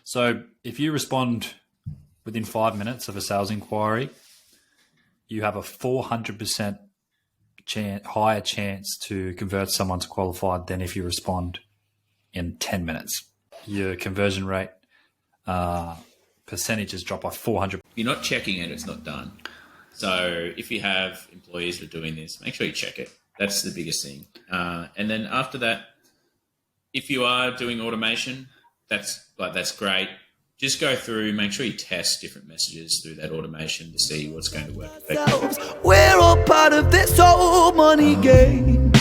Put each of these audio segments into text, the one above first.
So if you respond within 5 minutes of a sales inquiry, you have a 400% higher chance to convert someone to qualified than if you respond in 10 minutes. Your conversion rate percentages drop by 400. If you're not checking it, it's not done. So if you have employees that are doing this, make sure you check it. That's the biggest thing. And then after that, if you are doing automation, that's great. Just go through, make sure you test different messages through that automation to see what's going to work effectively. We're all part of this whole money game.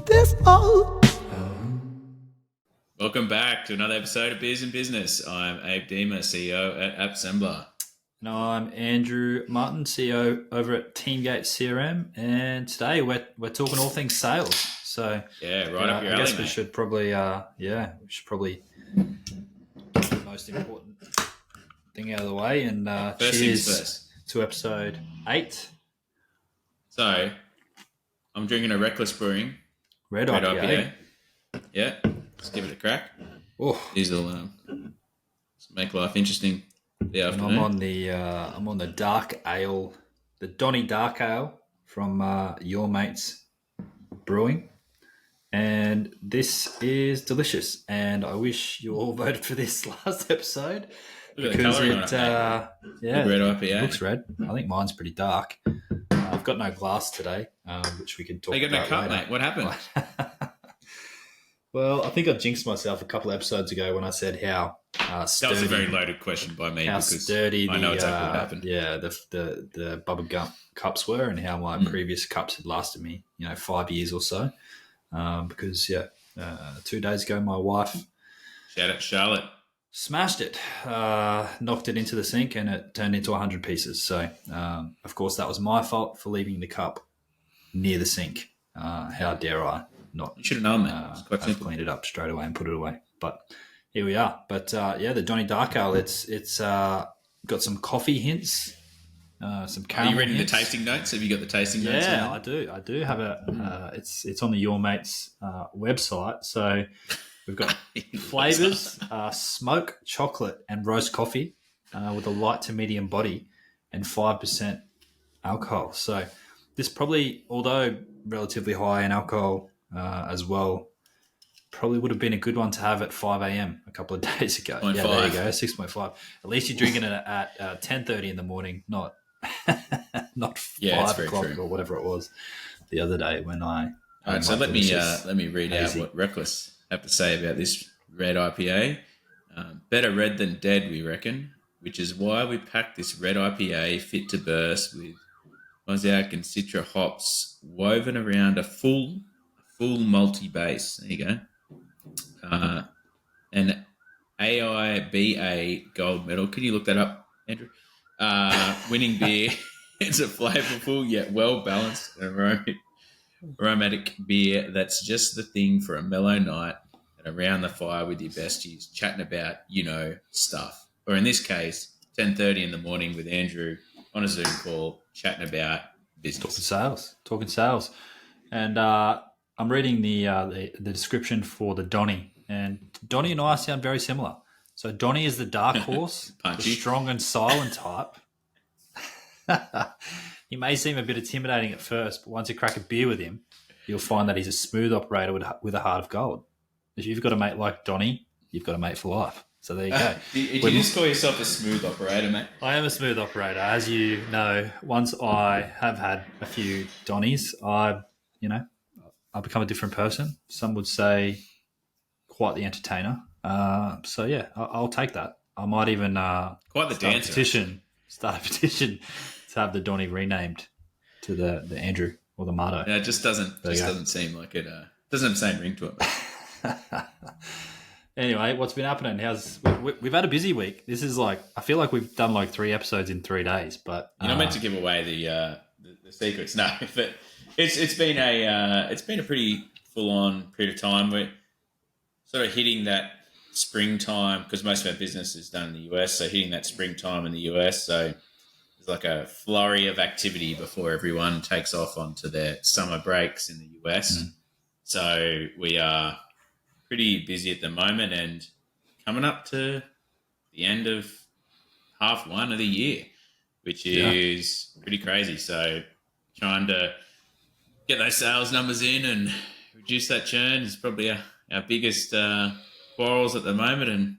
This whole... Welcome back to another episode of Beers and Business. I'm Abe Dearmer, CEO at Appsembler. And I'm Andrew Martin, CEO over at Teamgate CRM. And today we're talking all things sales. So yeah, right up your alley, I guess mate. we should probably get the most important thing out of the way. And First things first. To episode 8. So I'm drinking a Reckless Brewing Red IPA. Yeah, let's give it a crack. Oh, These will make life interesting. And I'm on the dark ale, the Donny Dark Ale from Your Mates Brewing, and this is delicious. And I wish you all voted for this last episode. Look at the colouring on it, yeah, red IPA. It looks red. I think mine's pretty dark. I've got no glass today, which we can talk about. You got no cup, later. mate. What happened? Well, I think I jinxed myself a couple of episodes ago when I said how sturdy. That was a very loaded question by me How because sturdy I know exactly what happened. Yeah, the bubble gum cups were, and how my previous cups had lasted me, 5 years or so. Because 2 days ago, my wife, Shout out Charlotte, smashed it, knocked it into the sink, and it turned into 100 pieces. So, of course, that was my fault for leaving the cup near the sink. How dare I not? You should have known, man. I've cleaned it up straight away and put it away. But here we are. But the Donny Dark Ale, it's got some coffee hints, some caramel. Are you reading hints. the tasting notes? Have you got the tasting notes? Yeah, I do. I do have it's on the Your Mates website. So we've got flavors: smoke, chocolate, and roast coffee with a light to medium body and 5% alcohol. So this probably, although relatively high in alcohol as well, probably would have been a good one to have at 5 a.m. a couple of days ago. 0.5. Yeah, there you go, 6.5. At least you're drinking it at 10:30 in the morning, not 5 o'clock or whatever it was the other day when I. All right, so let me read out what Reckless have to say about this red IPA. Better red than dead, we reckon, which is why we packed this red IPA fit to burst with mosaic and citra hops woven around a full malty base. There you go. An AIBA gold medal. Can you look that up, Andrew? Winning beer. It's a flavorful yet well-balanced aromatic beer that's just the thing for a mellow night and around the fire with your besties, chatting about, stuff. Or in this case, 10:30 in the morning with Andrew on a Zoom call, chatting about business. Talking sales. And I'm reading the description for the Donny. And Donny and I sound very similar. So Donny is the dark horse, the strong and silent type. He may seem a bit intimidating at first, but once you crack a beer with him, you'll find that he's a smooth operator with a heart of gold. If you've got a mate like Donny, you've got a mate for life. So there you go. Do you just call yourself a smooth operator, mate? I am a smooth operator. As you know, once I have had a few Donnies, I become a different person. Some would say quite the entertainer. I'll take that. I might even quite the dancer. Start a petition to have the Donny renamed to the Andrew or the Mardo. Yeah, it just doesn't seem like it. Doesn't have the same ring to it. Anyway, what's been happening? We've had a busy week. This is I feel like we've done 3 episodes in 3 days, but you're not meant to give away the secrets, no. But it's been a pretty full on period of time. We're sort of hitting that springtime because most of our business is done in the US, so hitting that springtime in the US. So there's like a flurry of activity before everyone takes off onto their summer breaks in the US. So we are pretty busy at the moment and coming up to the end of half one of the year, which is pretty crazy. So trying to get those sales numbers in and reduce that churn is probably our biggest quarrels at the moment, and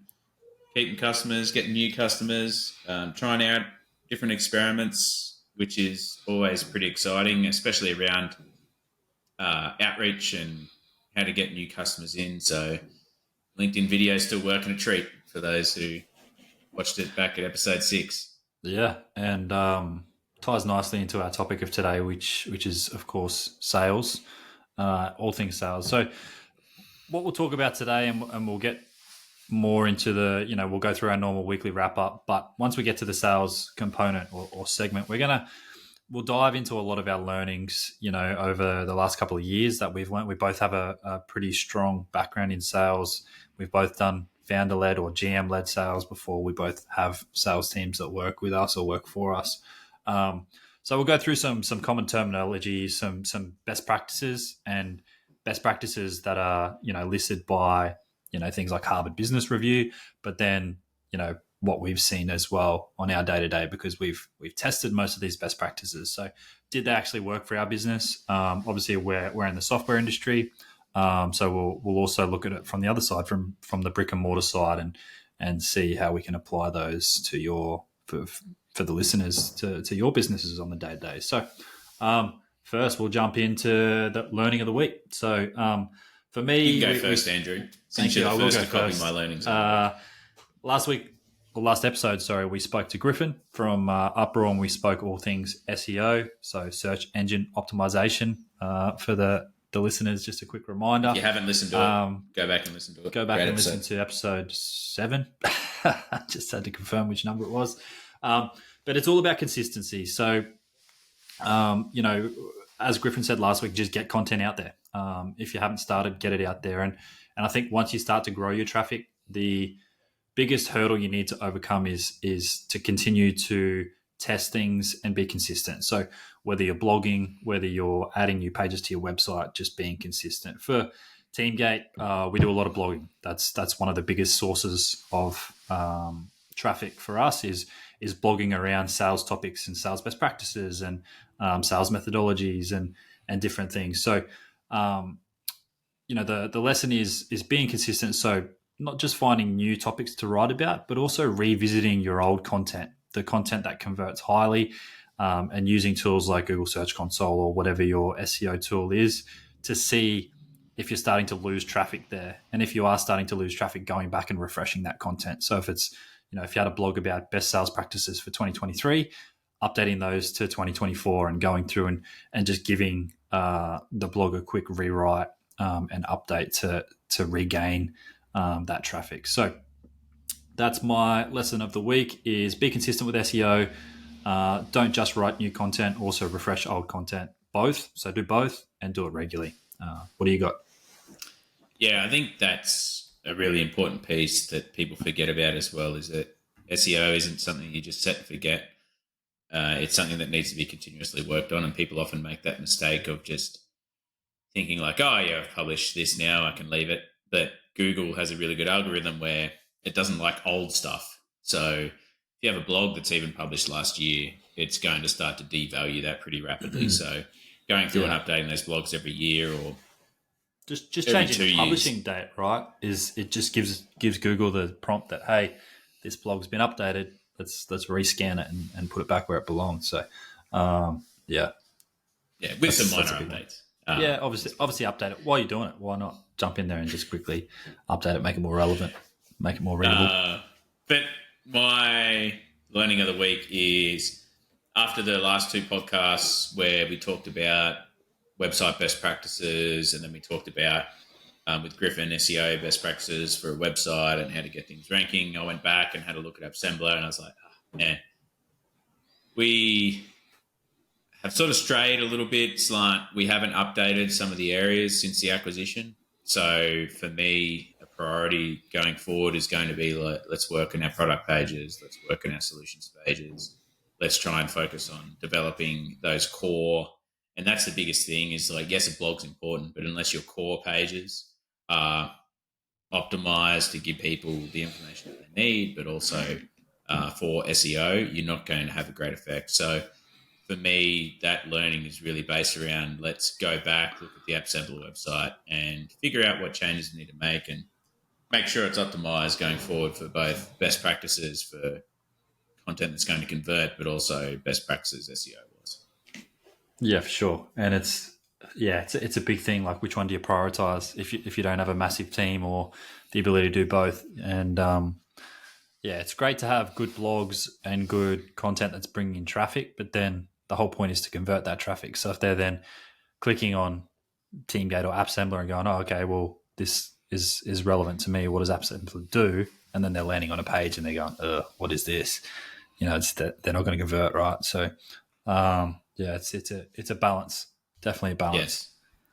keeping customers, getting new customers, trying out different experiments, which is always pretty exciting, especially around outreach and how to get new customers in. So LinkedIn video is still working a treat for those who watched it back at episode 6. Yeah, and ties nicely into our topic of today, which is of course sales, all things sales. So what we'll talk about today, and we'll get more into we'll go through our normal weekly wrap up. But once we get to the sales component or segment, we'll dive into a lot of our learnings, over the last couple of years that we've learned. We both have a pretty strong background in sales. We've both done founder-led or GM-led sales before. We both have sales teams that work with us or work for us. So we'll go through some common terminology, some best practices, and best practices that are listed by things like Harvard Business Review, but then what we've seen as well on our day-to-day, because we've tested most of these best practices. So did they actually work for our business? Obviously we're in the software industry, so we'll also look at it from the other side, from the brick and mortar side, and see how we can apply those to for the listeners to your businesses on the day-to-day. So first we'll jump into the learning of the week. So for me, you can go first, Andrew. Thank you. I will go first. My learnings. Last episode, we spoke to Griffin from Uproar, and we spoke all things SEO, so search engine optimization. For the listeners, just a quick reminder. If you haven't listened to it, go back and listen to it. Go back and listen to episode 7. Just had to confirm which number it was. But it's all about consistency. So, as Griffin said last week, just get content out there. If you haven't started, get it out there. And I think once you start to grow your traffic, the biggest hurdle you need to overcome is to continue to test things and be consistent. So whether you're blogging, whether you're adding new pages to your website, just being consistent. For Teamgate, we do a lot of blogging. That's one of the biggest sources of traffic for us is blogging around sales topics and sales best practices and sales methodologies and different things. So the lesson is being consistent. So not just finding new topics to write about, but also revisiting your old content, the content that converts highly, and using tools like Google Search Console or whatever your SEO tool is to see if you're starting to lose traffic there. And if you are starting to lose traffic, going back and refreshing that content. So if it's, if you had a blog about best sales practices for 2023, updating those to 2024 and going through and just giving the blog a quick rewrite and update to regain that traffic. So that's my lesson of the week: is be consistent with SEO. Don't just write new content, also refresh old content, both. So do both and do it regularly. What do you got? Yeah, I think that's a really important piece that people forget about as well, is that SEO isn't something you just set and forget. It's something that needs to be continuously worked on, and people often make that mistake of just thinking like, oh yeah, I've published this now, I can leave it. But Google has a really good algorithm where it doesn't like old stuff. So if you have a blog that's even published last year, it's going to start to devalue that pretty rapidly. So going through and updating those blogs every year, or just changing the publishing date, right? It just gives Google the prompt that, hey, this blog's been updated. Let's rescan it and put it back where it belongs. So, with some minor updates. Obviously update it while you're doing it. Why not jump in there and just quickly update it, make it more relevant, make it more readable? But my learning of the week is, after the last 2 podcasts where we talked about website best practices, and then we talked about with Griffin SEO best practices for a website and how to get things ranking, I went back and had a look at Assembler, and I was like, we have sort of strayed a little bit. We haven't updated some of the areas since the acquisition. So for me, a priority going forward is going to be like, let's work on our product pages, let's work on our solutions pages, let's try and focus on developing those core. And that's the biggest thing, is like, yes, a blog's important, but unless your core pages are optimized to give people the information that they need, but also for SEO, you're not going to have a great effect. So for me, that learning is really based around let's go back, look at the actionable website and figure out what changes we need to make and make sure it's optimized going forward for both best practices for content that's going to convert, but also best practices SEO was. Yeah, for sure. And it's a big thing. Like, which one do you prioritize if you don't have a massive team or the ability to do both? And it's great to have good blogs and good content that's bringing in traffic, but then the whole point is to convert that traffic. So if they're then clicking on TeamGate or AppSembler and going, oh, okay, well, this is relevant to me. What does AppSembler do? And then they're landing on a page and they're going, what is this? It's that they're not going to convert, right? So, it's a balance, definitely a balance.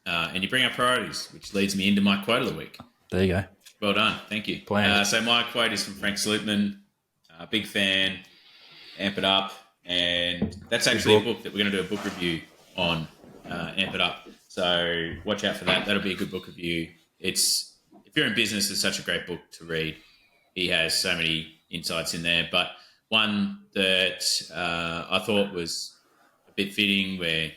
Yes. And you bring up priorities, which leads me into my quote of the week. There you go. Well done. Thank you. So my quote is from Frank Slootman. Big fan. Amp It Up. And that's actually a book that we're going to do a book review on, Amp It Up. So watch out for that. That'll be a good book review. If you're in business, it's such a great book to read. He has so many insights in there. But one that I thought was a bit fitting, where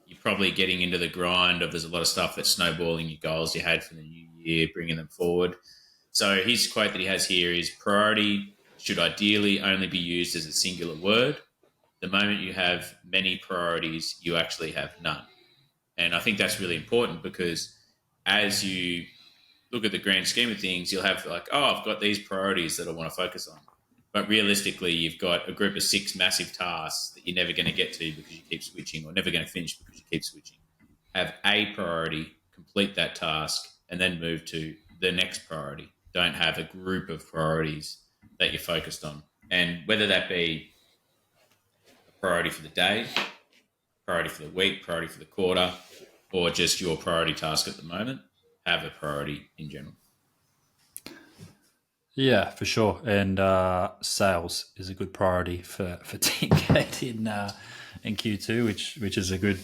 you're probably getting into the grind of there's a lot of stuff that's snowballing your goals you had for the new year, bringing them forward. So his quote that he has here is, priority should ideally only be used as a singular word. The moment you have many priorities, you actually have none. And I think that's really important, because as you look at the grand scheme of things, you'll have like, oh, I've got these priorities that I want to focus on. But realistically, you've got a group of 6 massive tasks that you're never going to get to because you keep switching, or never going to finish because you keep switching. Have a priority, complete that task, and then move to the next priority. Don't have a group of priorities that you're focused on. And whether that be a priority for the day, priority for the week, priority for the quarter, or just your priority task at the moment, have a priority in general. Yeah, for sure. And sales is a good priority for TeamGate in Q2, which is a good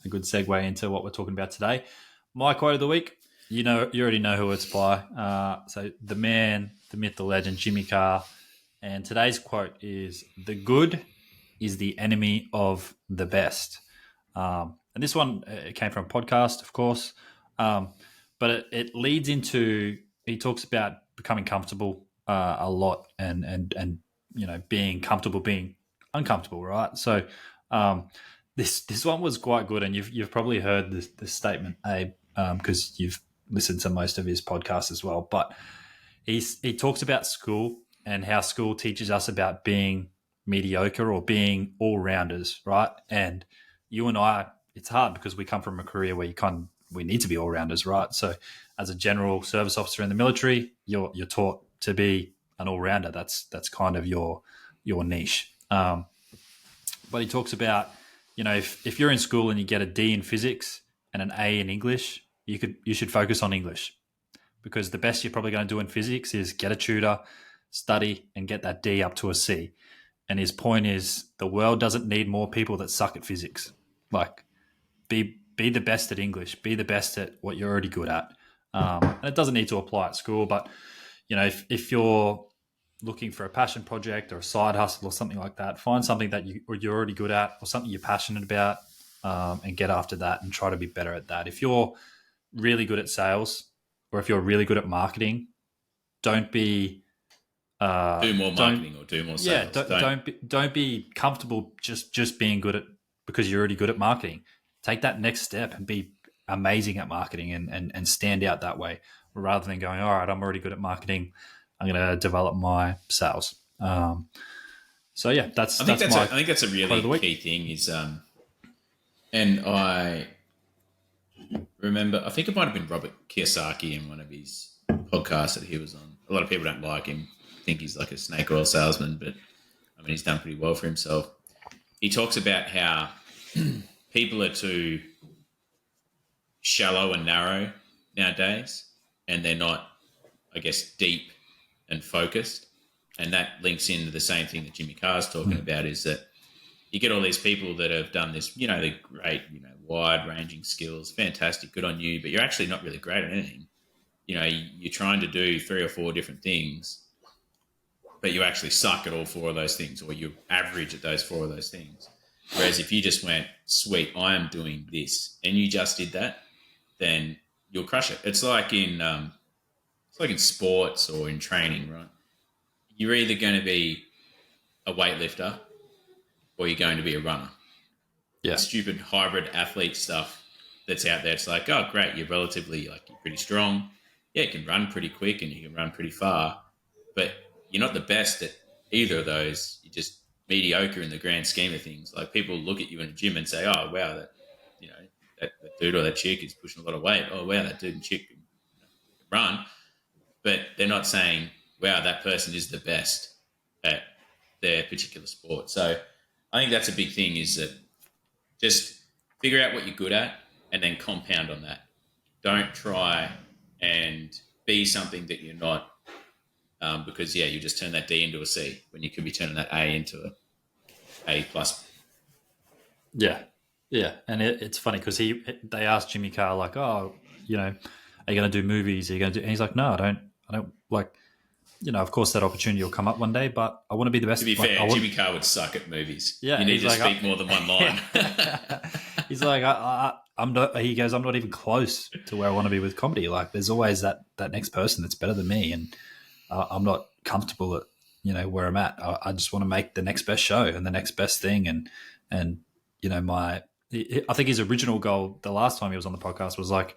segue into what we're talking about today. My quote of the week, you already know who it's by. So the man, the myth, the legend, Jimmy Carr. And today's quote is, "The good is the enemy of the best." And this one, it came from a podcast, of course, but it leads into, he talks about becoming comfortable a lot, and being comfortable being uncomfortable, right? So this one was quite good, and you've probably heard this statement, Abe, because you've listened to most of his podcasts as well. But he talks about school and how school teaches us about being mediocre or being all rounders, right? And you and I, it's hard because we come from a career where we need to be all rounders, right? So as a general service officer in the military, you're taught to be an all rounder. That's kind of your niche. But he talks about, if you're in school and you get a D in physics and an A in English, you should focus on English, because the best you're probably going to do in physics is get a tutor, study, and get that D up to a C. And his point is, the world doesn't need more people that suck at physics. Like, be the best at English, be the best at what you're already good at. And it doesn't need to apply at school, but if you're looking for a passion project or a side hustle or something like that, find something that you're already good at, or something you're passionate about, and get after that and try to be better at that. If you're really good at sales, or if you're really good at marketing, don't be do more marketing or do more sales. Yeah, don't be comfortable just being good at, because you're already good at marketing. Take that next step and be amazing at marketing and stand out that way, rather than going, all right, I'm already good at marketing, I'm going to develop my sales. I think that's a really key thing is, and I remember, I think it might have been Robert Kiyosaki in one of his podcasts that he was on. A lot of people don't like him, think he's like a snake oil salesman, but I mean, he's done pretty well for himself. He talks about how people are too shallow and narrow nowadays, and they're not, I guess, deep and focused. And that links into the same thing that Jimmy Carr's talking about, is that you get all these people that have done this, they're great, wide-ranging skills, fantastic, good on you, but you're actually not really great at anything. you're trying to do 3 or 4 different things, but you actually suck at all 4 of those things, or you're average at those 4 of those things. Whereas if you just went, sweet, I am doing this, and you just did that, then you'll crush it. It's like in sports or in training, right? You're either going to be a weightlifter or you're going to be a runner. Yeah. The stupid hybrid athlete stuff that's out there. It's like, oh, great, you're relatively you're pretty strong. Yeah, you can run pretty quick and you can run pretty far, but you're not the best at either of those. You're just mediocre in the grand scheme of things. Like, people look at you in a gym and say, oh, wow, that dude or that chick is pushing a lot of weight. Oh, wow, that dude and chick can run. But they're not saying, wow, that person is the best at their particular sport. So I think that's a big thing, is that just figure out what you're good at and then compound on that. Don't try and be something that you're not, because, you just turn that D into a C when you could be turning that A into an A plus. Yeah. Yeah. And it's funny because they asked Jimmy Carr, like, oh, are you going to do movies? Are you going to do? And he's like, no, I don't like, of course that opportunity will come up one day, but I want to be the best. To be fair, Jimmy Carr would suck at movies. Yeah. You need to speak more than one line. He's like, I'm not, he goes, I'm not even close to where I want to be with comedy. Like, there's always that next person that's better than me. And I'm not comfortable at, where I'm at. I just want to make the next best show and the next best thing. And I think his original goal the last time he was on the podcast was like,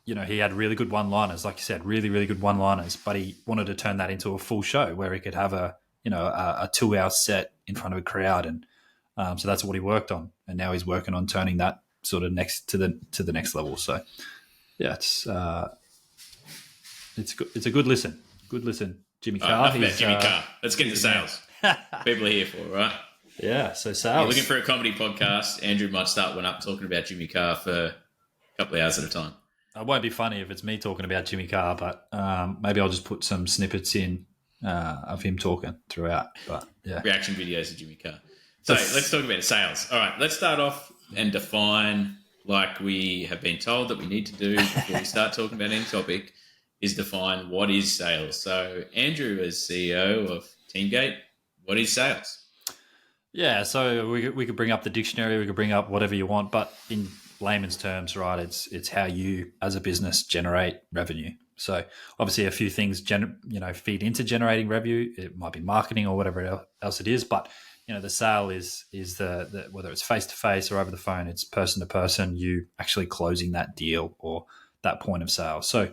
he had really good one-liners, like you said, really, really good one-liners, but he wanted to turn that into a full show where he could have a 2-hour set in front of a crowd. And so that's what he worked on. And now he's working on turning that sort of next to the next level. So yeah, it's a good listen. Good listen, Jimmy Carr. Enough about Jimmy Carr. Let's get into sales. People are here for it, right? Yeah, so sales. You're looking for a comedy podcast, Andrew might start one up talking about Jimmy Carr for a couple of hours at a time. It won't be funny if it's me talking about Jimmy Carr, but maybe I'll just put some snippets in of him talking throughout. But yeah, reaction videos of Jimmy Carr. So let's talk about sales. All right, let's start off and define, like we have been told that we need to do before we start talking about any topic, is define what is sales. So Andrew, as CEO of Teamgate, what is sales? Yeah, so we could bring up the dictionary, we could bring up whatever you want, but in layman's terms, right, it's how you as a business generate revenue. So obviously a few things feed into generating revenue. It might be marketing or whatever else it is, but the sale is the whether it's face to face or over the phone, it's person to person, you actually closing that deal or that point of sale. So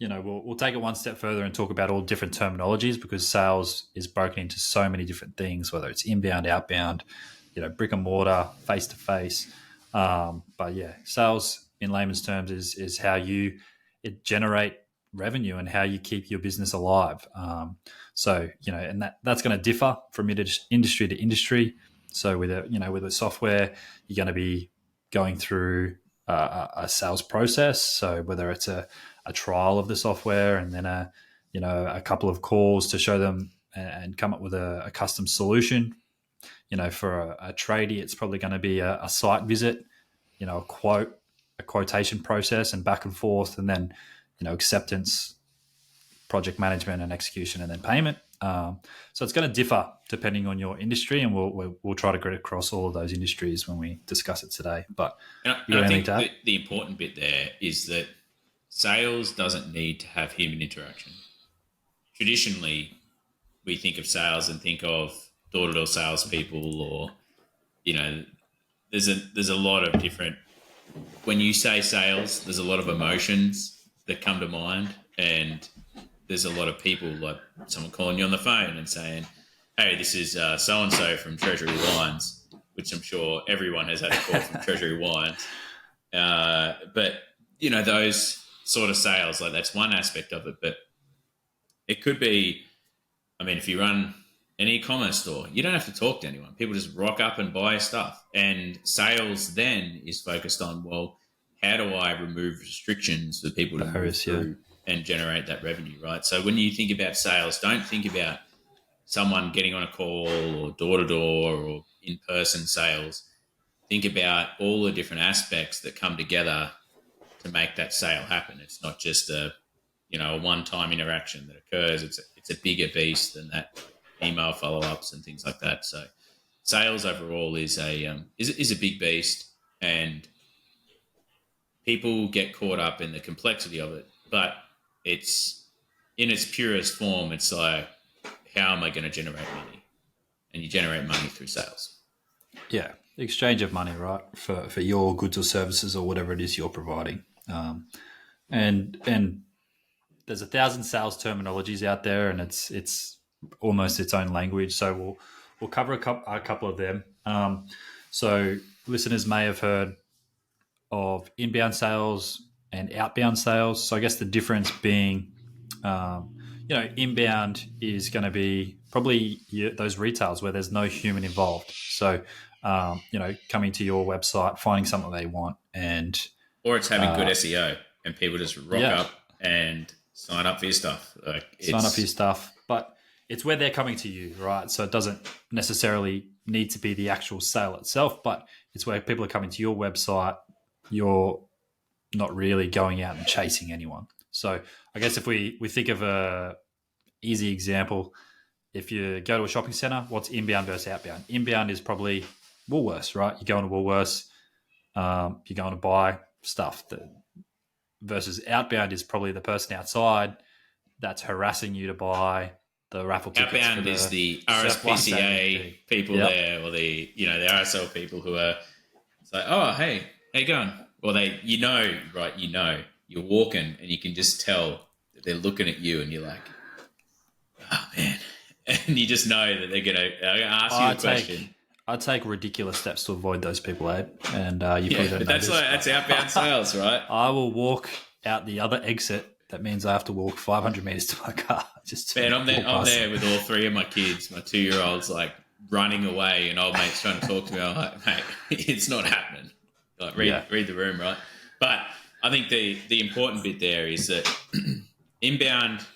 we'll take it one step further and talk about all different terminologies, because sales is broken into so many different things, whether it's inbound, outbound, brick and mortar, face to face. But yeah, sales in layman's terms is how you generate revenue and how you keep your business alive. And that's going to differ from industry to industry. So with a software, you're going to be going through a sales process. So whether it's a trial of the software and then a couple of calls to show them and come up with a custom solution. For a tradie, it's probably going to be a site visit, a quotation process and back and forth, and then, acceptance, project management and execution, and then payment. So it's going to differ depending on your industry, and we'll try to get across all of those industries when we discuss it today. But I think the important bit there is that sales doesn't need to have human interaction. Traditionally, we think of sales and think of door-to-door salespeople, or there's a lot of different. When you say sales, there's a lot of emotions that come to mind, and there's a lot of people, like someone calling you on the phone and saying, "Hey, this is so and so from Treasury Wines," which I'm sure everyone has had a call from Treasury Wines. But those sort of sales, like that's one aspect of it, but it could be. I mean, if you run an e-commerce store, you don't have to talk to anyone. People just rock up and buy stuff. And sales then is focused on, well, how do I remove restrictions for people to move through and generate that revenue, right? So when you think about sales, don't think about someone getting on a call or door-to-door or in-person sales. Think about all the different aspects that come together to make that sale happen. It's not just a one-time interaction that occurs. It's a bigger beast than that, email follow-ups and things like that. So sales overall is a big beast, and people get caught up in the complexity of it. But it's in its purest form. It's like, how am I going to generate money? And you generate money through sales. Yeah, exchange of money, right, for your goods or services or whatever it is you're providing. And there's 1,000 sales terminologies out there, and it's almost its own language. So we'll cover a couple of them. So listeners may have heard of inbound sales and outbound sales. So I guess the difference being, inbound is going to be probably those retails where there's no human involved. So, coming to your website, finding something they want, or it's having good SEO, and people just rock up and sign up for your stuff. But it's where they're coming to you, right? So it doesn't necessarily need to be the actual sale itself, but it's where people are coming to your website. You're not really going out and chasing anyone. So I guess if we think of a easy example, if you go to a shopping center, what's inbound versus outbound? Inbound is probably Woolworths, right? You're going to Woolworths, you're going to buy stuff. Versus outbound is probably the person outside that's harassing you to buy the raffle tickets. Outbound is the RSPCA people there, or the RSL people who are like, oh, hey, how you going? Or you're walking and you can just tell that they're looking at you, and you're like, oh man, and you just know that they're going to ask you a question. I take ridiculous steps to avoid those people, Abe, and that's outbound sales, right? I will walk out the other exit. That means I have to walk 500 meters to my car. I'm there with all three of my kids. My 2-year-old's like running away, and old mate's trying to talk to me. I'm like, mate, it's not happening. Like, read the room, right? But I think the important bit there is that inbound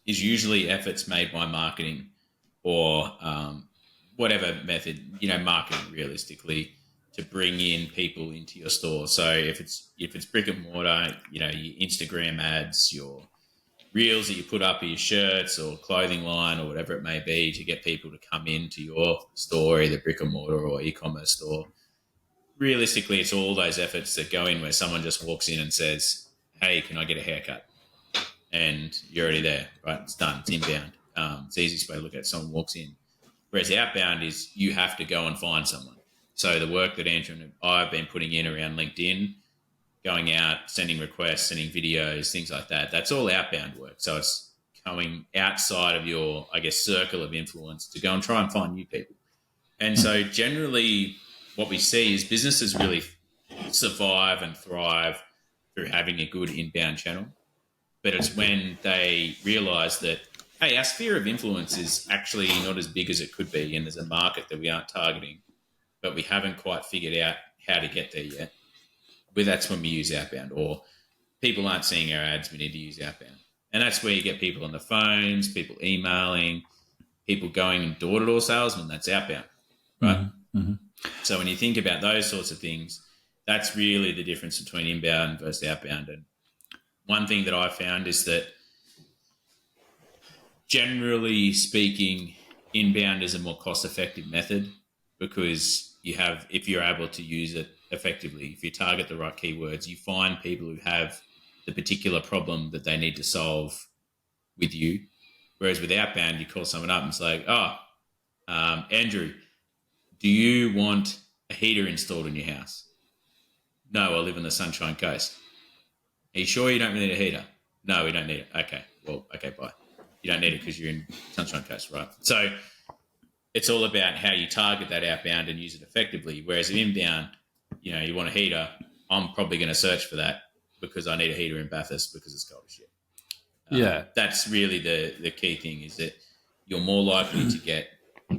is usually efforts made by marketing or whatever method, marketing realistically, to bring in people into your store. So if it's brick and mortar, your Instagram ads, your reels that you put up of your shirts or clothing line or whatever it may be, to get people to come into your store, either brick and mortar or e-commerce store. Realistically, it's all those efforts that go in where someone just walks in and says, hey, can I get a haircut? And you're already there, right? It's done. It's inbound. It's the easiest way to look at it. Someone walks in. Whereas the outbound is you have to go and find someone. So the work that Andrew and I have been putting in around LinkedIn, going out, sending requests, sending videos, things like that, that's all outbound work. So it's coming outside of your, circle of influence to go and try and find new people. And so generally what we see is businesses really survive and thrive through having a good inbound channel. But it's when they realise that, hey, our sphere of influence is actually not as big as it could be, and there's a market that we aren't targeting, but we haven't quite figured out how to get there yet. But that's when we use outbound, or people aren't seeing our ads, we need to use outbound. And that's where you get people on the phones, people emailing, people going door-to-door salesmen. That's outbound, right? Mm-hmm. So when you think about those sorts of things, that's really the difference between inbound versus outbound. And one thing that I found is that generally speaking, inbound is a more cost-effective method, because if you're able to use it effectively, if you target the right keywords, you find people who have the particular problem that they need to solve with you. Whereas with outbound, you call someone up and it's like, Andrew, do you want a heater installed in your house? No, I live on the Sunshine Coast. Are you sure you don't really need a heater? No, we don't need it. Okay, bye. You don't need it because you're in Sunshine Coast, right? So it's all about how you target that outbound and use it effectively. Whereas in inbound, you want a heater, I'm probably going to search for that because I need a heater in Bathurst because it's cold as shit. That's really the key thing, is that you're more likely to get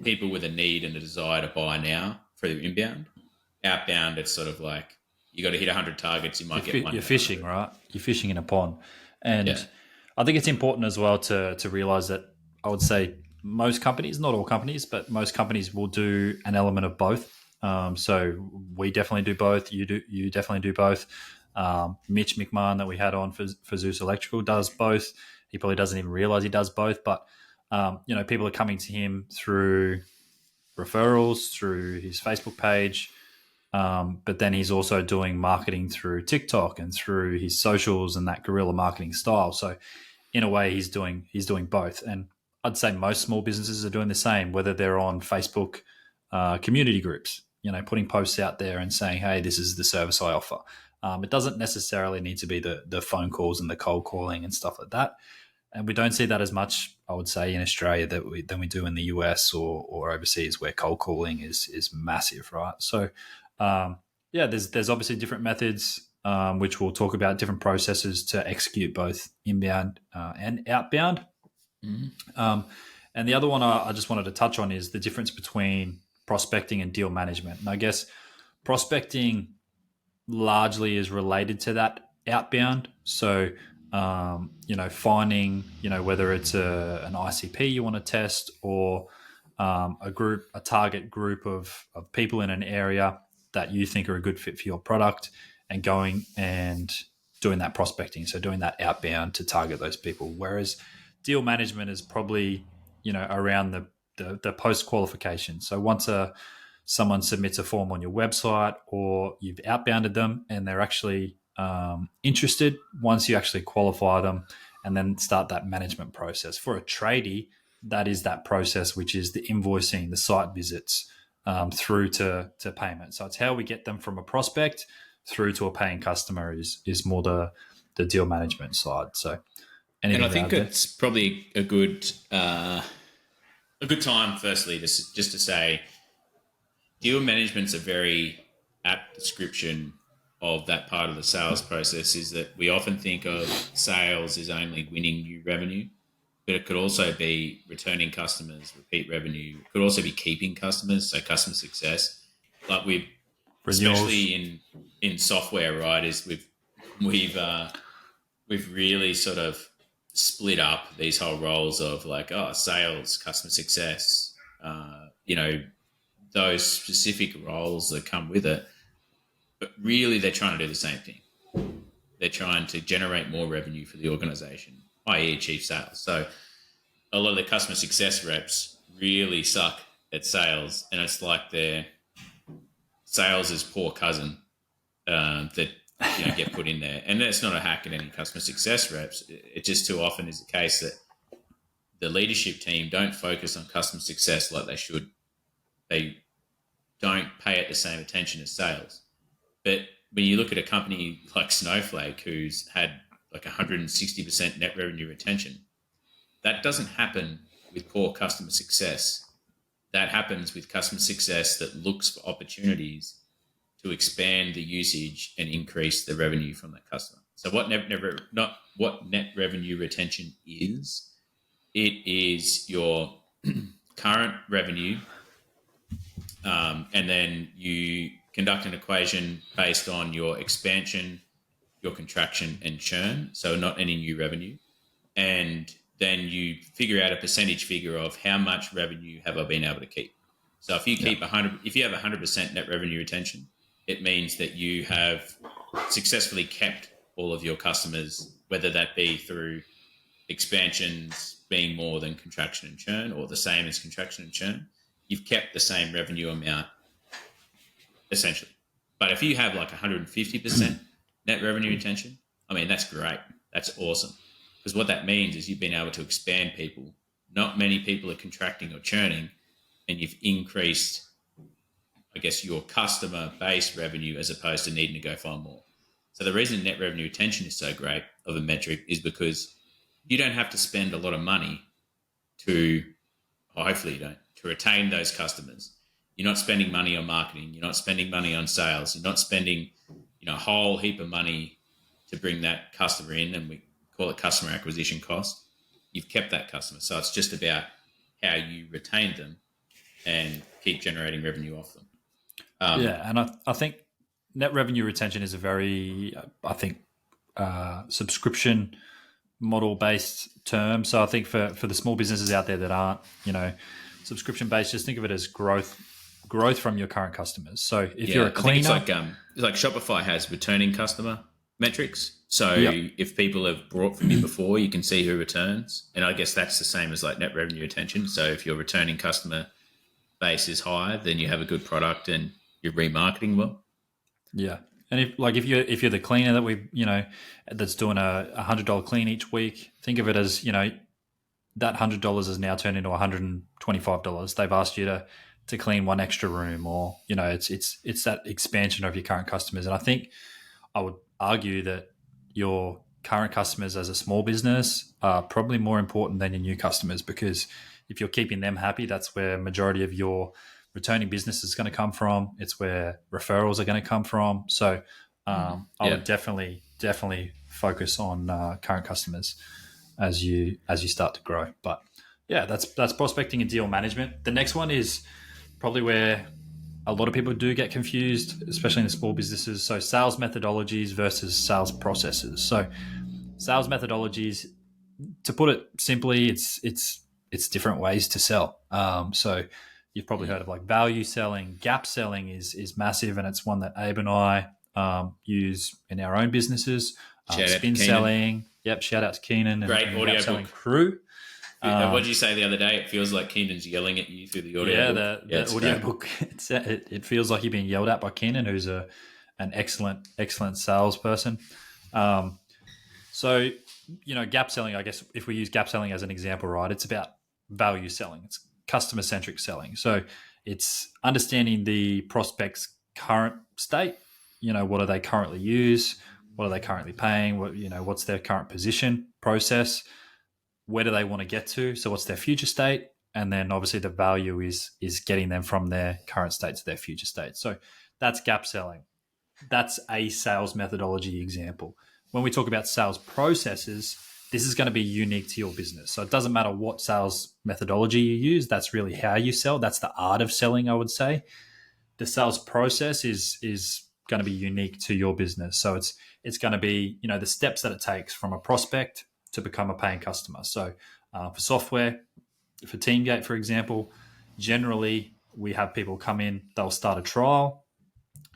people with a need and a desire to buy now through inbound. Outbound, it's sort of like you got to hit 100 targets, you might get one. You're fishing, right? You're fishing in a pond. And I think it's important as well to realize that I would say most companies, not all companies, but most companies will do an element of both. So we definitely do both. You definitely do both. Mitch McMahon that we had on for Zeus Electrical does both. He probably doesn't even realize he does both, but people are coming to him through referrals, through his Facebook page, but then he's also doing marketing through TikTok and through his socials and that guerrilla marketing style. So in a way, he's doing both. And I'd say most small businesses are doing the same, whether they're on Facebook community groups, putting posts out there and saying, hey, this is the service I offer. It doesn't necessarily need to be the phone calls and the cold calling and stuff like that. And we don't see that as much, I would say, in Australia than we do in the US or overseas, where cold calling is massive, right? So, there's obviously different methods, which we'll talk about, different processes to execute both inbound and outbound. Mm-hmm. And the other one I just wanted to touch on is the difference between prospecting and deal management. And I guess prospecting largely is related to that outbound. So, finding, whether it's an ICP you want to test or a target group of people in an area that you think are a good fit for your product, and going and doing that prospecting. So doing that outbound to target those people. Whereas deal management is probably, around the post-qualification. So once someone submits a form on your website or you've outbounded them and they're actually interested, once you actually qualify them and then start that management process. For a tradie, that is that process, which is the invoicing, the site visits, through to payment. So it's how we get them from a prospect through to a paying customer is more the deal management side. So, and I think it's probably a good time, firstly, just to say, deal management's a very apt description of that part of the sales process. Is that we often think of sales as only winning new revenue, but it could also be returning customers, repeat revenue. It could also be keeping customers, so customer success. Like we've, especially in software, right, is we've really sort of split up these whole roles of like, sales, customer success, those specific roles that come with it. But really, they're trying to do the same thing. They're trying to generate more revenue for the organization, i.e. achieve sales. So a lot of the customer success reps really suck at sales, and it's like their sales' poor cousin that get put in there. And that's not a hack at any customer success reps. It just too often is the case that the leadership team don't focus on customer success like they should. They don't pay it the same attention as sales. But when you look at a company like Snowflake, who's had like 160% net revenue retention, that doesn't happen with poor customer success. That happens with customer success that looks for opportunities to expand the usage and increase the revenue from that customer. So what net revenue retention is, it is your current revenue, and then you conduct an equation based on your expansion, your contraction, and churn, so not any new revenue. And then you figure out a percentage figure of how much revenue have I been able to keep. So if you keep if you have 100% net revenue retention, it means that you have successfully kept all of your customers, whether that be through expansions being more than contraction and churn or the same as contraction and churn. You've kept the same revenue amount, essentially. But if you have like 150% net revenue retention, I mean, that's great. That's awesome. Because what that means is you've been able to expand people. Not many people are contracting or churning, and you've increased, I guess, your customer base revenue as opposed to needing to go find more. So the reason net revenue retention is so great of a metric is because you don't have to spend a lot of money hopefully you don't, to retain those customers. You're not spending money on marketing. You're not spending money on sales. You're not spending, a whole heap of money to bring that customer in, and we call it customer acquisition cost. You've kept that customer. So it's just about how you retain them and keep generating revenue off them. And I think net revenue retention is a very, subscription model based term. So I think for the small businesses out there that aren't, subscription based, just think of it as growth from your current customers. So if you're a cleaner, I think it's like Shopify has returning customer metrics. So Yep. if people have bought from you before, you can see who returns. And I guess that's the same as like net revenue retention. So if your returning customer base is high, then you have a good product and you're remarketing well. Yeah. And if you're the cleaner that that's doing a $100 clean each week, think of it as, that $100 is now turned into $125. They've asked you to clean one extra room, or it's that expansion of your current customers. And I think I would argue that your current customers as a small business are probably more important than your new customers, because if you're keeping them happy, that's where majority of your returning business is going to come from. It's where referrals are going to come from. So I would definitely focus on current customers as you start to grow. But yeah, that's prospecting and deal management. The next one is probably where a lot of people do get confused, especially in the small businesses. So sales methodologies versus sales processes. So sales methodologies, to put it simply, it's different ways to sell. So you've probably heard of like value selling. Gap selling is massive, and it's one that Abe and I use in our own businesses. Spin selling. Yep, shout out to Keenan and great the audio Gap selling book crew. What did you say the other day? It feels like Keenan's yelling at you through the audio book. The audio book. It feels like you're being yelled at by Keenan, who's an excellent salesperson. So, gap selling, I guess if we use gap selling as an example, right, it's about value selling. It's customer-centric selling. So it's understanding the prospect's current state. What do they currently use? What are they currently paying? What's their current position, process? Where do they want to get to? So what's their future state? And then obviously the value is getting them from their current state to their future state. So that's gap selling. That's a sales methodology example. When we talk about sales processes, this is going to be unique to your business. So it doesn't matter what sales methodology you use. That's really how you sell. That's the art of selling, I would say. The sales process is going to be unique to your business. So it's going to be, the steps that it takes from a prospect to become a paying customer. So for software, for Teamgate, for example, generally we have people come in, they'll start a trial.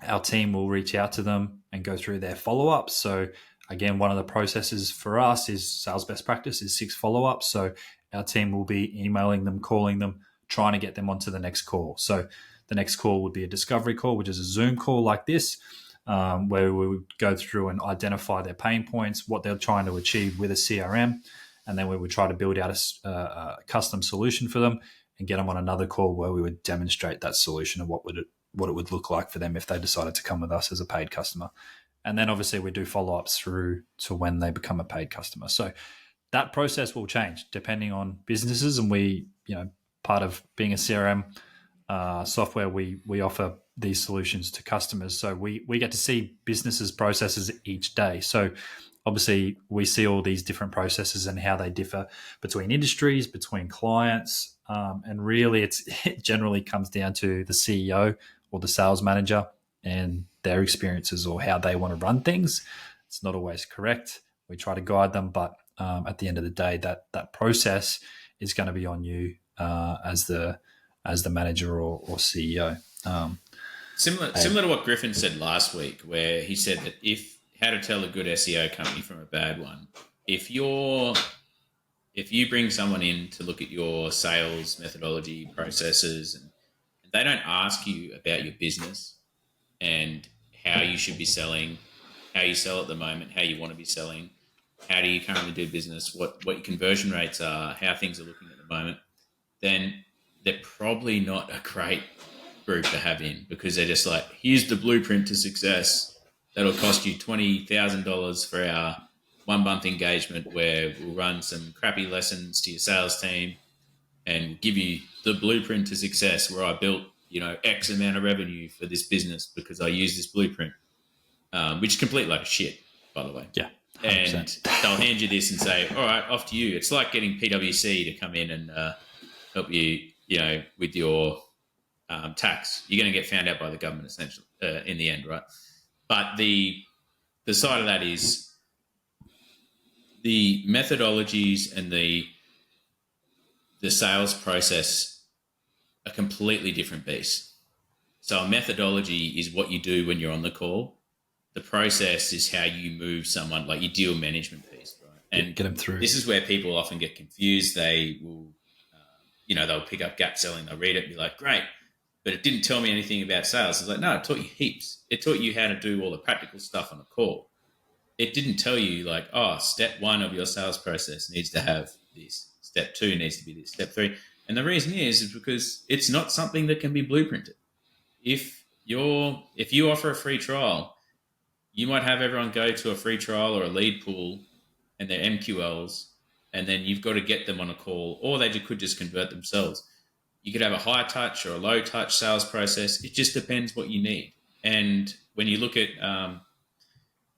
Our team will reach out to them and go through their follow-ups. So again, one of the processes for us is sales best practice is 6 follow-ups. So our team will be emailing them, calling them, trying to get them onto the next call. So the next call would be a discovery call, which is a Zoom call like this, where we would go through and identify their pain points, what they're trying to achieve with a CRM. And then we would try to build out a custom solution for them and get them on another call where we would demonstrate that solution and what it would look like for them if they decided to come with us as a paid customer. And then obviously we do follow-ups through to when they become a paid customer. So that process will change depending on businesses. And we, part of being a CRM software, we offer these solutions to customers. So we get to see businesses' processes each day. So obviously we see all these different processes and how they differ between industries, between clients. And really it generally comes down to the CEO or the sales manager and their experiences or how they want to run things. It's not always correct. We try to guide them, but at the end of the day, that process is going to be on you as the manager or CEO. Similar to what Griffin said last week, where he said that how to tell a good SEO company from a bad one. If you bring someone in to look at your sales methodology processes and they don't ask you about your business and how you should be selling, how you sell at the moment, how you want to be selling, how do you currently do business, what your conversion rates are, how things are looking at the moment, then they're probably not a great group to have in, because they're just like, here's the blueprint to success. That'll cost you $20,000 for our 1 month engagement where we'll run some crappy lessons to your sales team and give you the blueprint to success where I built, X amount of revenue for this business because I use this blueprint, which is complete load of shit, by the way. Yeah. 100%. And they'll hand you this and say, all right, off to you. It's like getting PwC to come in and help you, with your tax. You're going to get found out by the government essentially in the end, right? But the side of that is the methodologies and the sales process a completely different beast. So a methodology is what you do when you're on the call. the process is how you move someone, like your deal management piece, right? And get them through. This is where people often get confused. They will, they'll pick up gap selling, they'll read it and be like, great, but it didn't tell me anything about sales. It's like, no, it taught you heaps. It taught you how to do all the practical stuff on a call. It didn't tell you like, step 1 of your sales process needs to have this. Step 2 needs to be this. Step 3. And the reason is because it's not something that can be blueprinted. If you offer a free trial, you might have everyone go to a free trial or a lead pool and their MQLs, and then you've got to get them on a call, or they could just convert themselves. You could have a high touch or a low touch sales process. It just depends what you need. And when you look at,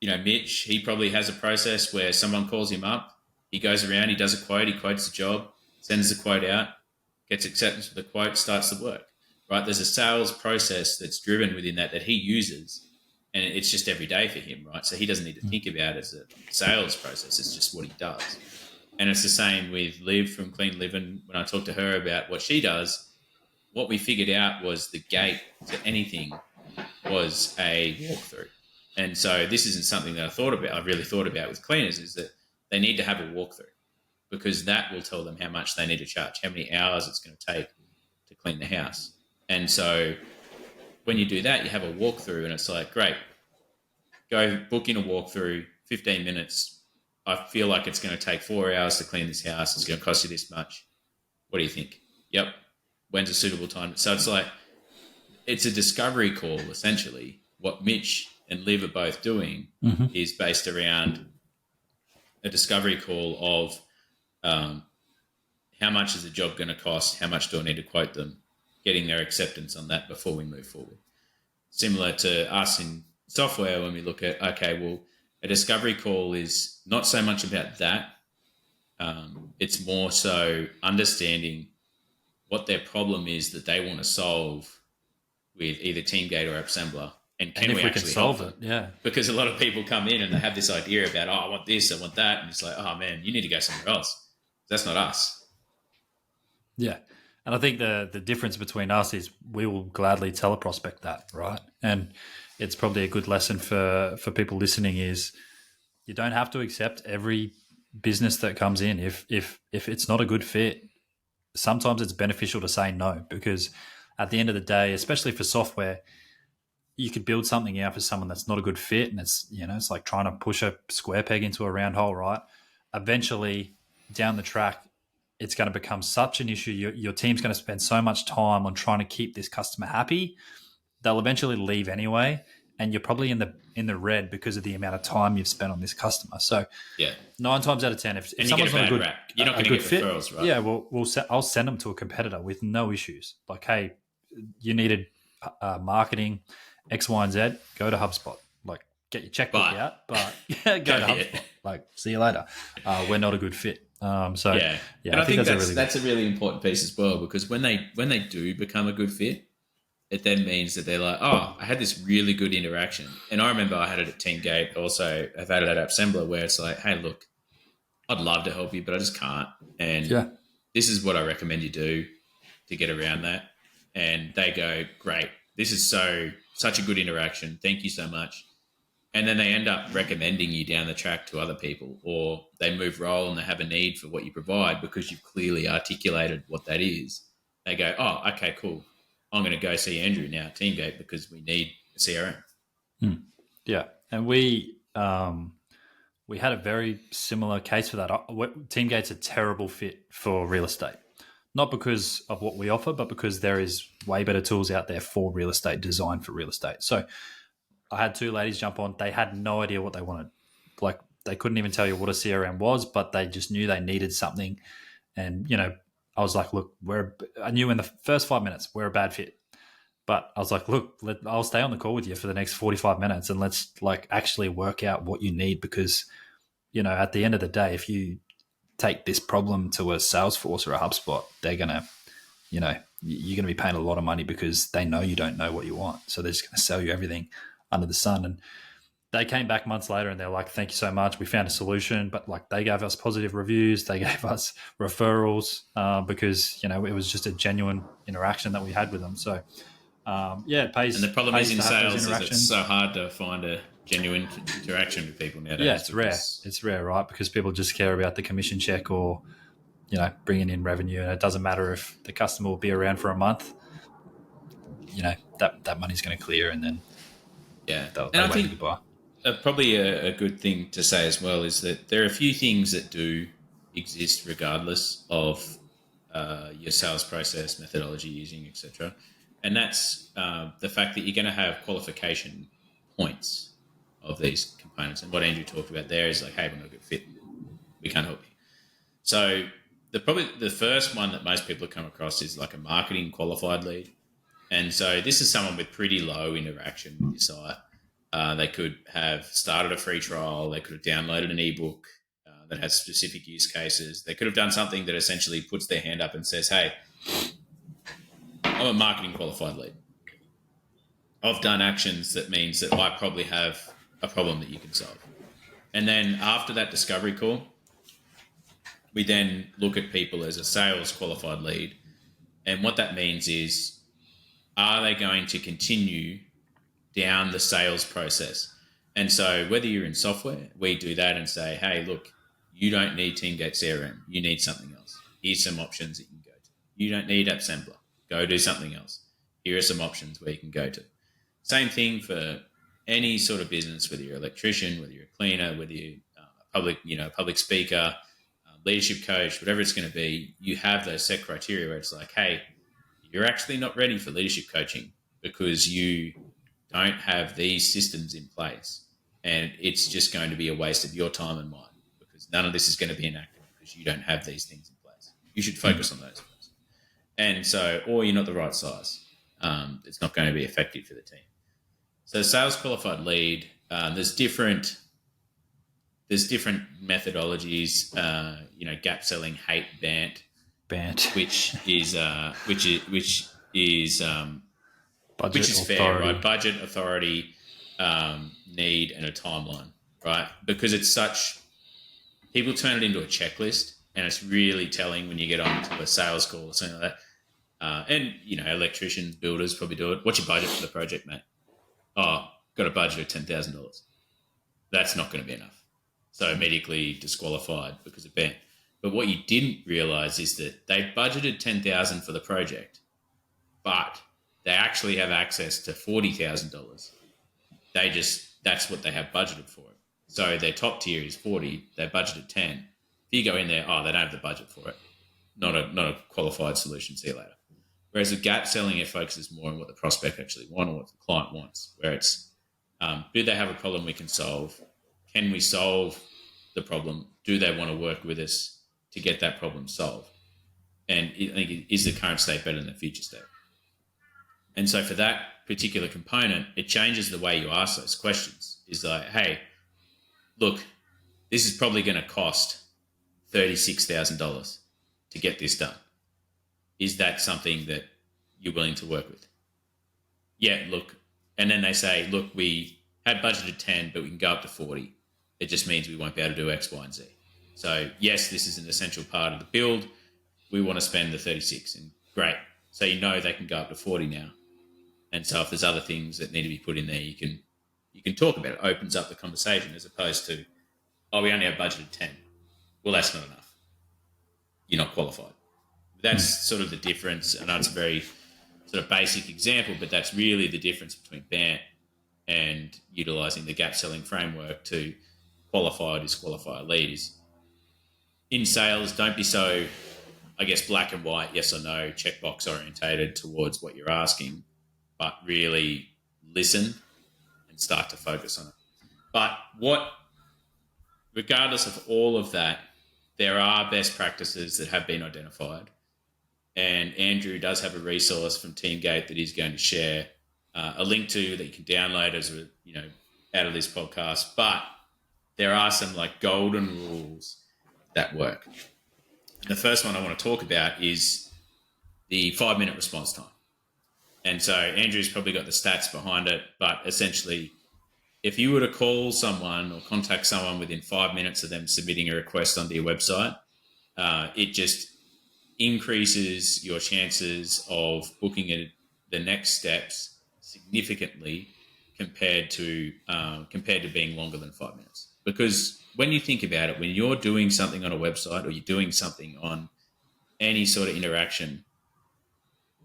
Mitch, he probably has a process where someone calls him up, he goes around, he does a quote, he quotes a job, sends the quote out, gets acceptance for the quote, starts the work, right? There's a sales process that's driven within that he uses, and it's just every day for him, right? So he doesn't need to think about it as a sales process. It's just what he does. And it's the same with Liv from Clean Living. When I talked to her about what she does, what we figured out was the gate to anything was a walkthrough. And so this isn't something that I've really thought about with cleaners, is that they need to have a walkthrough, because that will tell them how much they need to charge, how many hours it's going to take to clean the house. And so when you do that, you have a walkthrough, and it's like, great, go book in a walkthrough, 15 minutes. I feel like it's going to take 4 hours to clean this house. It's going to cost you this much. What do you think? Yep. When's a suitable time? So it's like, it's a discovery call, essentially. What Mitch and Liv are both doing is based around a discovery call of how much is the job going to cost? How much do I need to quote them? Getting their acceptance on that before we move forward. Similar to us in software, when we look at, a discovery call is not so much about that. It's more so understanding what their problem is that they want to solve with either TeamGate or Assembler. And can we actually solve it? Yeah. Because a lot of people come in and they have this idea about, I want this, I want that. And it's like, oh man, you need to go somewhere else. That's not us. Yeah. And I think the difference between us is we will gladly tell a prospect that, right? And it's probably a good lesson for people listening is you don't have to accept every business that comes in. If it's not a good fit, sometimes it's beneficial to say no, because at the end of the day, especially for software, you could build something out for someone that's not a good fit, and it's like trying to push a square peg into a round hole, right? Eventually, down the track, it's going to become such an issue. Your team's going to spend so much time on trying to keep this customer happy, they'll eventually leave anyway, and you're probably in the red because of the amount of time you've spent on this customer. So, 9 times out of 10, if someone's not a good, you're not going to get fit, referrals, right? Yeah, I'll send them to a competitor with no issues. Like, hey, you needed marketing X, Y, and Z. Go to HubSpot. Like, get your checkbook out, but go to HubSpot. Like, see you later. We're not a good fit. And I think that's a really important piece as well, because when they do become a good fit, it then means that they're like, oh, I had this really good interaction. And I remember I had it at TeamGate. Also, I've had it at Assembler, where it's like, hey, look, I'd love to help you, but I just can't. And this is what I recommend you do to get around that. And they go, great, this is such a good interaction. Thank you so much. And then they end up recommending you down the track to other people, or they move role and they have a need for what you provide because you've clearly articulated what that is. They go, oh, okay, cool. I'm going to go see Andrew now at TeamGate because we need a CRM. Yeah. And we had a very similar case for that. TeamGate's a terrible fit for real estate. Not because of what we offer, but because there is way better tools out there for real estate, designed for real estate. So I had 2 ladies jump on. They had no idea what they wanted. Like, they couldn't even tell you what a CRM was, but they just knew they needed something. And, I was like, look, I knew in the first 5 minutes we're a bad fit. But I was like, look, I'll stay on the call with you for the next 45 minutes and let's actually work out what you need, because, at the end of the day, if you take this problem to a Salesforce or a HubSpot, they're going to, you're going to be paying a lot of money because they know you don't know what you want. So they're just going to sell you everything under the sun. And they came back months later and they're like, thank you so much. We found a solution. But they gave us positive reviews. They gave us referrals because, it was just a genuine interaction that we had with them. So, it pays. And the problem is in sales is it's so hard to find a genuine interaction with people nowadays. Yeah, it's rare. It's rare, right? Because people just care about the commission check or, bringing in revenue, and it doesn't matter if the customer will be around for a month. That money's going to clear, and then they'll and I wave think goodbye. probably a good thing to say as well is that there are a few things that do exist regardless of your sales process, methodology using, etc. And that's the fact that you're going to have qualification points of these components. And what Andrew talked about there is like, hey, we're not a good fit. We can't help you. So probably the first one that most people have come across is like a marketing qualified lead. And so this is someone with pretty low interaction with your site. They could have started a free trial. They could have downloaded an ebook that has specific use cases. They could have done something that essentially puts their hand up and says, hey, I'm a marketing qualified lead. I've done actions that means that I probably have a problem that you can solve. And then after that discovery call, we then look at people as a sales qualified lead. And what that means is, are they going to continue down the sales process? And so whether you're in software, we do that and say, hey, look, you don't need TeamGate CRM. You need something else. Here's some options that you can go to. You don't need AppSembler. Go do something else. Here are some options where you can go to. Same thing for any sort of business, whether you're an electrician, whether you're a cleaner, whether you're a public speaker, leadership coach, whatever it's going to be, you have those set criteria where it's like, hey, you're actually not ready for leadership coaching because you don't have these systems in place. And it's just going to be a waste of your time and mine because none of this is going to be enacted because you don't have these things in place. You should focus on those first. And so, or you're not the right size. It's not going to be effective for the team. So sales qualified lead, there's different methodologies, gap selling, hate, BANT, which is fair, right? Budget, authority, need, and a timeline, right? Because it's such, people turn it into a checklist, and it's really telling when you get onto a sales call or something like that. And electricians, builders probably do it. What's your budget for the project, mate? Oh, got a budget of $10,000. That's not going to be enough. So immediately disqualified because of BANT. But what you didn't realize is that they budgeted $10,000 for the project, but they actually have access to $40,000. That's what they have budgeted for it. So their top tier is 40. They budgeted 10. If you go in there, they don't have the budget for it. Not a qualified solution. See you later. Whereas with gap selling, it focuses more on what the prospect actually wants or what the client wants. Where it's, do they have a problem we can solve? Can we solve the problem? Do they want to work with us to get that problem solved? And I think, is the current state better than the future state? And so for that particular component, it changes the way you ask those questions. It's like, hey, look, this is probably going to cost $36,000 to get this done. Is that something that you're willing to work with? Yeah, look. And then they say, look, we had budgeted 10, but we can go up to 40. It just means we won't be able to do X, Y, and Z. So yes, this is an essential part of the build. We want to spend the 36, and great. So they can go up to 40 now. And so if there's other things that need to be put in there, you can talk about it. It opens up the conversation as opposed to, we only have budgeted 10. Well, that's not enough. You're not qualified. That's sort of the difference. I know it's a very sort of basic example, but that's really the difference between BANT and utilising the gap selling framework to qualify or disqualify leads. In sales, don't be so, black and white, yes or no, checkbox orientated towards what you're asking, but really listen and start to focus on it. But regardless of all of that, there are best practices that have been identified. And Andrew does have a resource from TeamGate that he's going to share a link to that you can download as out of this podcast. But there are some golden rules that work. The first one I want to talk about is the 5-minute response time. And so Andrew's probably got the stats behind it, but essentially, if you were to call someone or contact someone within 5 minutes of them submitting a request onto your website, it just increases your chances of booking the next steps significantly compared to being longer than 5 minutes. Because when you think about it, when you're doing something on a website or you're doing something on any sort of interaction,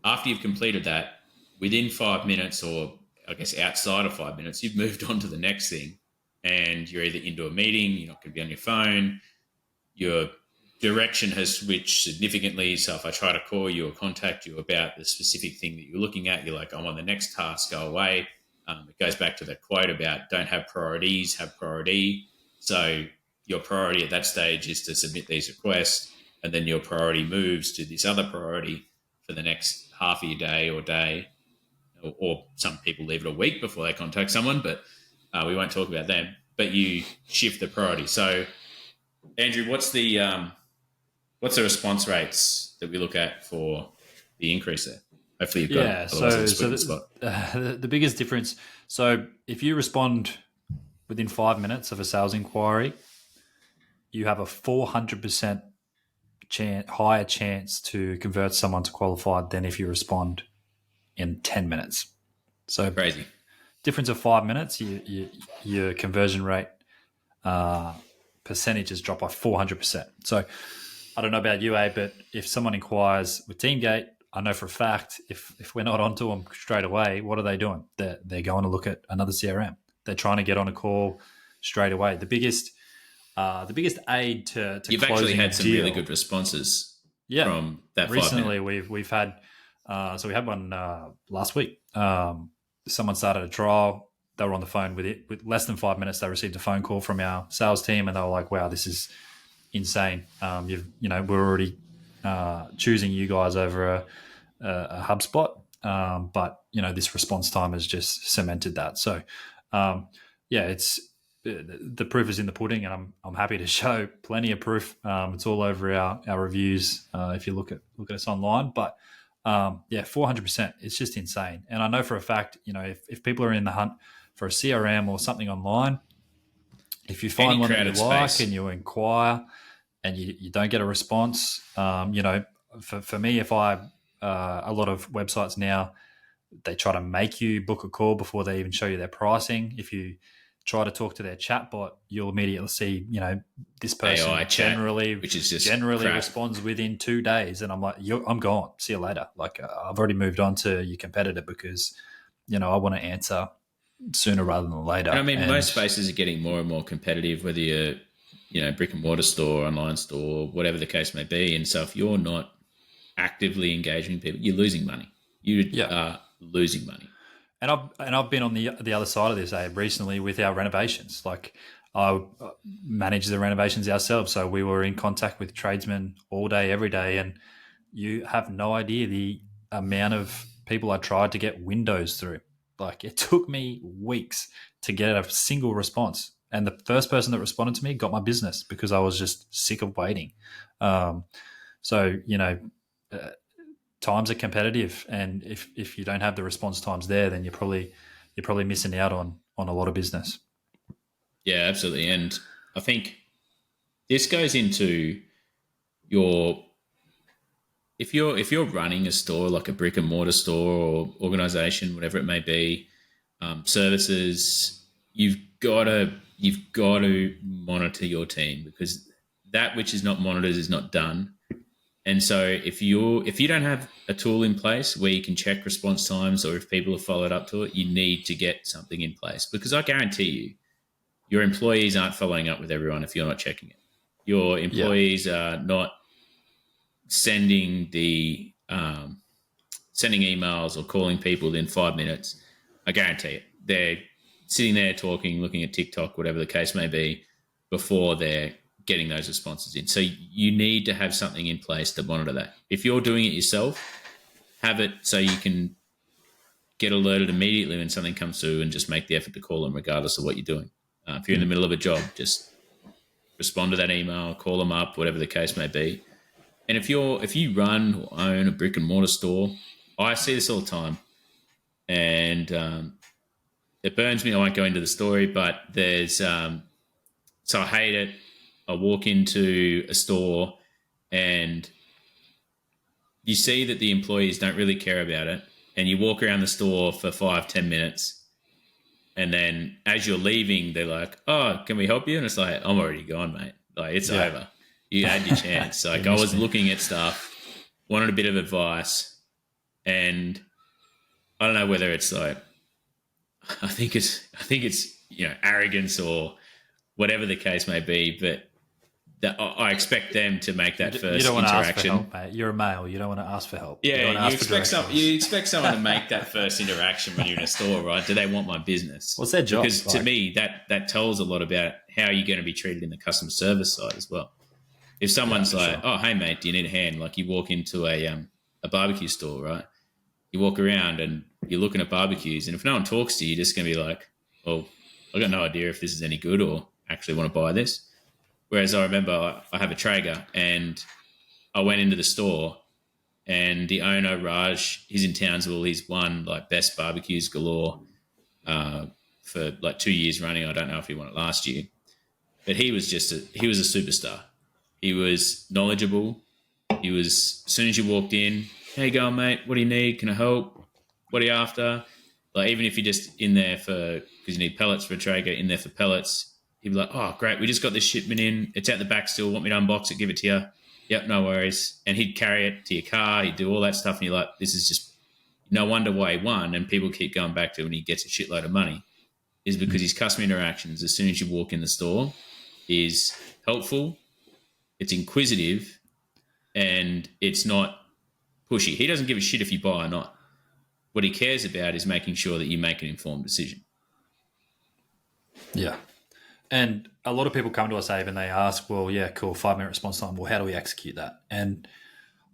after you've completed that, within 5 minutes, or I guess outside of 5 minutes, you've moved on to the next thing, and you're either into a meeting, you're not going to be on your phone, your direction has switched significantly. So if I try to call you or contact you about the specific thing that you're looking at, you're like, I'm on the next task, go away. It goes back to that quote about don't have priorities, have priority. So your priority at that stage is to submit these requests, and then your priority moves to this other priority for the next half of your day or day, or some people leave it a week before they contact someone, but we won't talk about them. But you shift the priority. So, Andrew, what's the response rates that we look at for the increase there? Hopefully you've got it. The biggest difference. So if you respond within 5 minutes of a sales inquiry, you have a 400% higher chance to convert someone to qualified than if you respond in 10 minutes. So crazy. Difference of 5 minutes, your conversion rate percentages drop by 400%. So I don't know about you, Abe, but if someone inquires with Teamgate, I know for a fact if we're not onto them straight away, what are they doing? They're going to look at another CRM. They're trying to get on a call straight away. The biggest aid to you've actually had some really good responses from that. Recently, we've had we had one last week. Someone started a trial. They were on the phone with it. With less than 5 minutes, they received a phone call from our sales team, and they were like, "Wow, this is insane. We're already choosing you guys over a HubSpot, but this response time has just cemented that." So, it's the proof is in the pudding, and I'm happy to show plenty of proof. It's all over our reviews if you look at us online. But 400%, it's just insane. And I know for a fact, if people are in the hunt for a CRM or something online, if you find one that you like and you inquire and you don't get a response, for me, if a lot of websites now, they try to make you book a call before they even show you their pricing. If you try to talk to their chatbot, you'll immediately see, this person AI generally crap. responds within 2 days. And I'm like, I'm gone. See you later. Like I've already moved on to your competitor because, I want to answer sooner rather than later. And most spaces are getting more and more competitive, whether you're, brick and mortar store, online store, whatever the case may be. And so if you're not actively engaging people, you're losing money. You are losing money. And I've been on the other side of this, Abe, recently with our renovations. Like I manage the renovations ourselves, so we were in contact with tradesmen all day, every day, and you have no idea the amount of people I tried to get windows through. Like it took me weeks to get a single response, and the first person that responded to me got my business because I was just sick of waiting. Times are competitive, and if you don't have the response times there, then you're probably missing out on a lot of business. Yeah, absolutely. And I think this goes into if you're running a store, like a brick and mortar store or organization, whatever it may be, services, you've got to monitor your team, because that which is not monitored is not done. And so if you don't have a tool in place where you can check response times, or if people have followed up to it, you need to get something in place, because I guarantee you, your employees aren't following up with everyone if you're not checking it. Your employees are not sending emails or calling people in 5 minutes. I guarantee it. They're sitting there talking, looking at TikTok, whatever the case may be, before they're getting those responses in. So you need to have something in place to monitor that. If you're doing it yourself, have it so you can get alerted immediately when something comes through and just make the effort to call them regardless of what you're doing. If you're in the middle of a job, just respond to that email, call them up, whatever the case may be. And if you run or own a brick and mortar store, I see this all the time, and it burns me. I won't go into the story, but there's so I hate it. I walk into a store and you see that the employees don't really care about it, and you walk around the store for 5-10 minutes And then as you're leaving, they're like, "Oh, can we help you?" And it's like, "I'm already gone, mate. Like it's over. You had your chance." Like I was looking at stuff, wanted a bit of advice, and I don't know whether it's like I think it's arrogance or whatever the case may be, but I expect them to make that first you don't want interaction. to ask for help, mate. You're a male. You don't want to ask for help. Yeah, you expect someone to make that first interaction when you're in a store, right? Do they want my business? What's their job? Because to me, that tells a lot about how you're going to be treated in the customer service side as well. If someone's like, "Oh, hey mate, do you need a hand?" Like you walk into a barbecue store, right? You walk around and you're looking at barbecues, and if no one talks to you, you're just going to be like, "Well, I got no idea if this is any good or actually want to buy this." Whereas I remember I have a Traeger and I went into the store and the owner, Raj, he's in Townsville. He's won like best barbecues galore for like 2 years running. I don't know if he won it last year, but he was a superstar. He was knowledgeable. He was, as soon as you walked in, "How you going, mate? What do you need? Can I help? What are you after?" Like even if you're just in there because you need pellets for a Traeger, in there for pellets, he'd be like, "Oh, great, we just got this shipment in. It's out the back still. Want me to unbox it, give it to you?" "Yep, no worries." And he'd carry it to your car. He'd do all that stuff. And you're like, this is just no wonder why he won. And people keep going back to when he gets a shitload of money is because his customer interactions, as soon as you walk in the store, is helpful, it's inquisitive, and it's not pushy. He doesn't give a shit if you buy or not. What he cares about is making sure that you make an informed decision. Yeah. And a lot of people come to us, Abe, and they ask, well, yeah, cool, 5-minute response time. Well, how do we execute that? And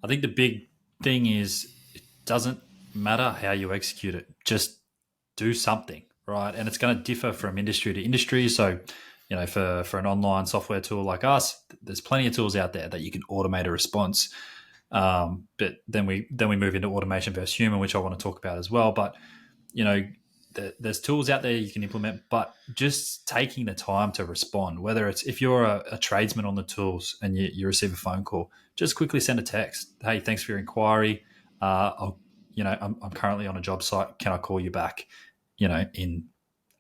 I think the big thing is it doesn't matter how you execute it. Just do something, right? And it's going to differ from industry to industry. So, for an online software tool like us, there's plenty of tools out there that you can automate a response. But then we move into automation versus human, which I want to talk about as well. But, there's tools out there you can implement, but just taking the time to respond, whether it's if you're a tradesman on the tools and you receive a phone call, just quickly send a text. "Hey, thanks for your inquiry. I'm currently on a job site. Can I call you back,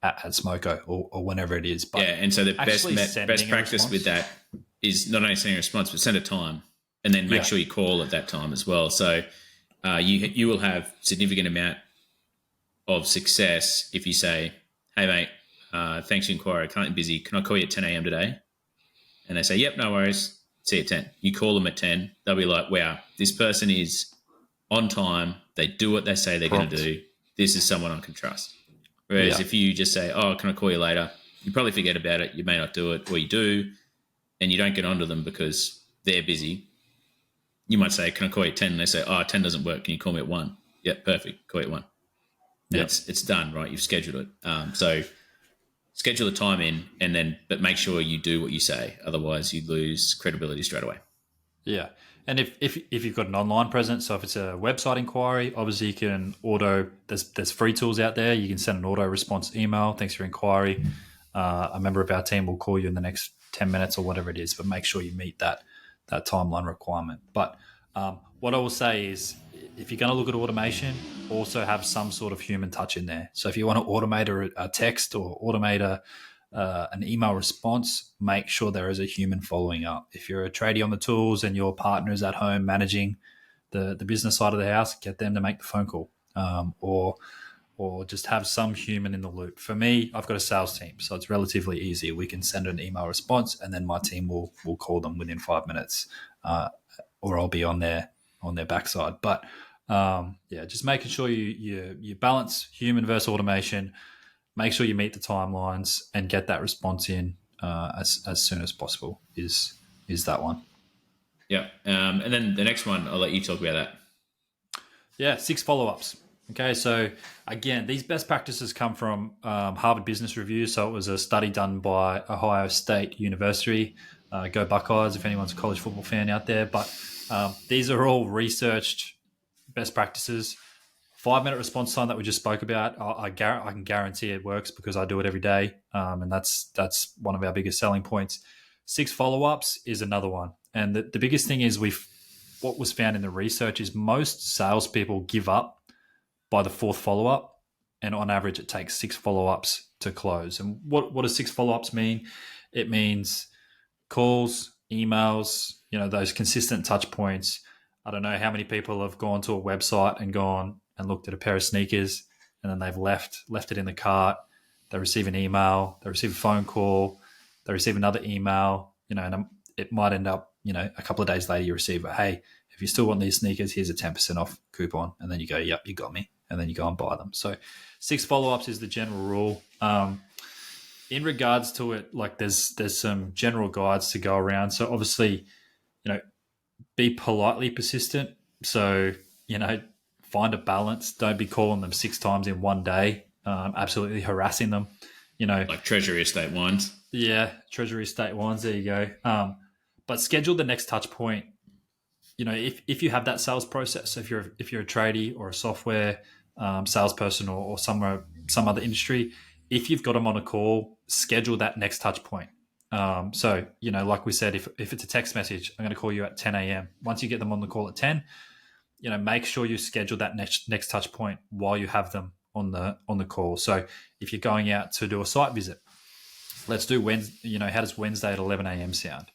at Smoko or whenever it is?" But yeah, and so the best practice with that is not only sending a response, but send a time and then make sure you call at that time as well. So you will have significant amount of success if you say, "Hey mate, thanks for your inquiry. Currently busy. Can I call you at 10 a.m. today?" And they say, "Yep, no worries. See you at 10. You call them at 10. They'll be like, "Wow, this person is on time. They do what they say they're going to do. This is someone I can trust." Whereas if you just say, "Oh, can I call you later?" you probably forget about it. You may not do it, or you do, and you don't get onto them because they're busy. You might say, "Can I call you at 10? And they say, "Oh, 10 doesn't work. Can you call me at 1? "Yep, perfect. Call you at 1. Yep. It's done, right? You've scheduled it. So schedule the time in, but make sure you do what you say. Otherwise, you lose credibility straight away. Yeah, and if you've got an online presence, so if it's a website inquiry, obviously you can There's free tools out there. You can send an auto response email. "Thanks for your inquiry. A member of our team will call you in the next 10 minutes or whatever it is." But make sure you meet that timeline requirement. But what I will say is, if you're going to look at automation, also have some sort of human touch in there. So if you want to automate a text or automate an email response, make sure there is a human following up. If you're a tradie on the tools and your partner's at home managing the business side of the house, get them to make the phone call, or just have some human in the loop. For me, I've got a sales team, so it's relatively easy. We can send an email response, and then my team will call them within 5 minutes, or I'll be on their backside. But just making sure you balance human versus automation. Make sure you meet the timelines and get that response in as soon as possible. Is that one? Yeah, and then the next one, I'll let you talk about that. Yeah, 6 follow-ups. Okay, so again, these best practices come from Harvard Business Review. So it was a study done by Ohio State University. Go Buckeyes if anyone's a college football fan out there. But these are all researched best practices. 5-minute response time that we just spoke about, I can guarantee it works because I do it every day, and that's one of our biggest selling points. 6 follow-ups is another one. And the biggest thing is what was found in the research is most salespeople give up by the 4th follow-up. and on average, it takes 6 follow-ups to close. And what does 6 follow-ups mean? It means calls, emails, those consistent touch points. I don't know how many people have gone to a website and gone and looked at a pair of sneakers, and then they've left it in the cart. They receive an email, they receive a phone call, they receive another email, and it might end up, a couple of days later you receive, hey, if you still want these sneakers, here's a 10% off coupon. And then you go, yep, you got me. And then you go and buy them. So 6 follow-ups is the general rule. In regards to it, like there's some general guides to go around. So obviously, be politely persistent. So, find a balance. Don't be calling them 6 times in one day, absolutely harassing them. Like Treasury Estate Wines. Yeah, Treasury Estate Wines. There you go. But schedule the next touch point. If you have that sales process, if you're a tradie or a software salesperson or some other industry, if you've got them on a call, schedule that next touch point. So, like we said, if it's a text message, I'm going to call you at 10 a.m. Once you get them on the call at 10, make sure you schedule that next touch point while you have them on the call. So if you're going out to do a site visit, let's do Wednesday. How does Wednesday at 11 a.m. sound?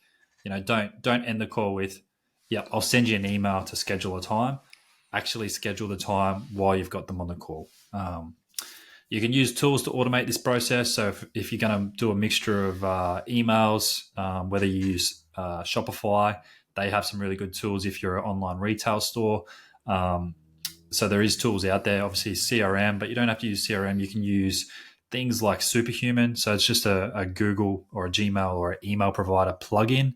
Don't end the call with, yep, I'll send you an email to schedule a time. Actually schedule the time while you've got them on the call. You can use tools to automate this process. So if you're going to do a mixture of emails, whether you use Shopify, they have some really good tools if you're an online retail store. So there is tools out there, obviously CRM, but you don't have to use CRM. You can use things like Superhuman. So it's just a Google or a Gmail or an email provider plugin,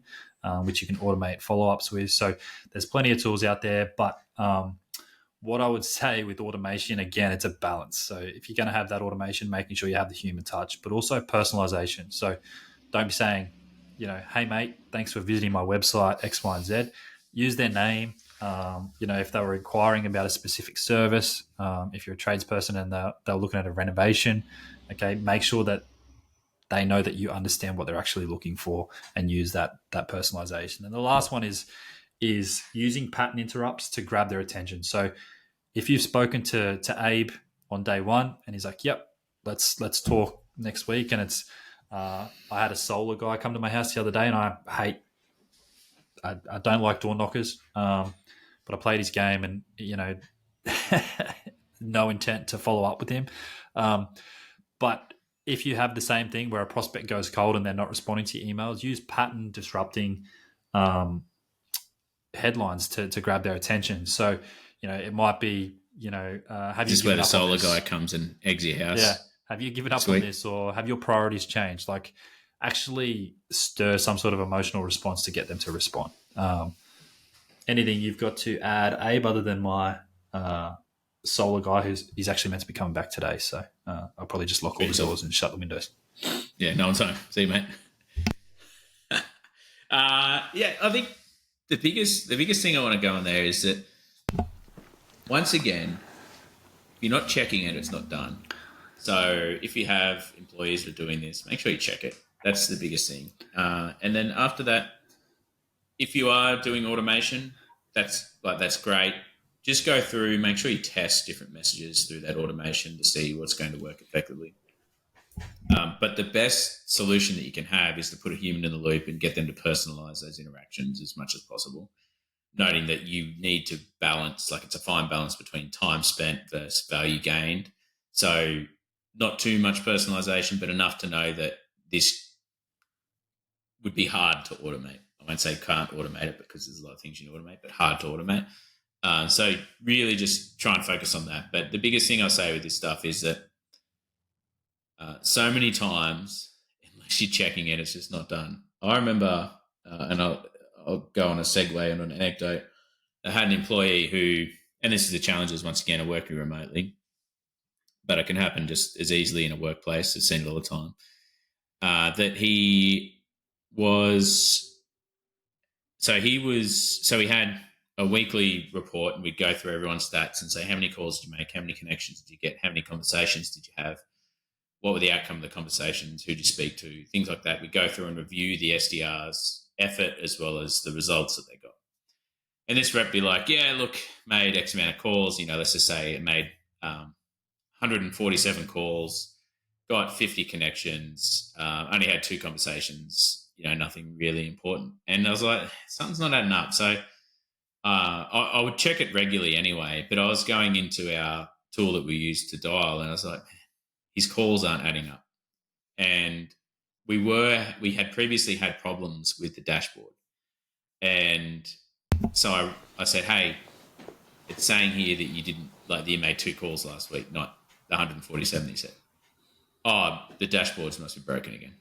which you can automate follow-ups with. So there's plenty of tools out there, but what I would say with automation, again, it's a balance. So if you're going to have that automation, making sure you have the human touch, but also personalization. So don't be saying, hey, mate, thanks for visiting my website, X, Y, and Z. Use their name. If they were inquiring about a specific service, if you're a tradesperson and they're looking at a renovation, okay, make sure that they know that you understand what they're actually looking for and use that personalization. And the last one is using pattern interrupts to grab their attention. So if you've spoken to Abe on day one and he's like, yep, let's talk next week. And it's, I had a solar guy come to my house the other day and I don't like door knockers. But I played his game and, no intent to follow up with him. But if you have the same thing where a prospect goes cold and they're not responding to your emails, use pattern disrupting headlines to grab their attention. So, it might be, have you just given where the up solar on this? guy comes and eggs your house. Yeah. Have you given up Sweet. on this, or have your priorities changed? Like, actually stir some sort of emotional response to get them to respond. Anything you've got to add, Abe, other than my solar guy he's actually meant to be coming back today, so I'll probably just lock all the doors and shut the windows. Yeah, no one's home. See you, mate. I think the biggest thing I want to go on there is that once again, if you're not checking it, it's not done. So if you have employees that are doing this, make sure you check it. That's the biggest thing. And then after that, if you are doing automation, that's great. Just go through, make sure you test different messages through that automation to see what's going to work effectively. But the best solution that you can have is to put a human in the loop and get them to personalize those interactions as much as possible, noting that you need to balance, like it's a fine balance between time spent versus value gained. So not too much personalization, but enough to know that this would be hard to automate. I won't say can't automate it because there's a lot of things you can automate, but hard to automate. So really just try and focus on that. But the biggest thing I say with this stuff is that so many times, unless you're checking it, it's just not done. I remember, and I'll go on a segue and an anecdote. I had an employee who, and this is the challenges once again of working remotely, but it can happen just as easily in a workplace. I've seen it all the time. That he had a weekly report and we'd go through everyone's stats and say, how many calls did you make? How many connections did you get? How many conversations did you have? What were the outcome of the conversations? Who did you speak to? Things like that. We go through and review the SDR's effort as well as the results that they got. And this rep be like, yeah, look, made X amount of calls. Let's just say it made 147 calls, got 50 connections, only had 2 conversations, nothing really important. And I was like, something's not adding up. So I would check it regularly anyway, but I was going into our tool that we use to dial, and I was like, his calls aren't adding up. And we had previously had problems with the dashboard. And so I said, hey, it's saying here that you made 2 calls last week, not the 147, he said. Oh, the dashboards must be broken again.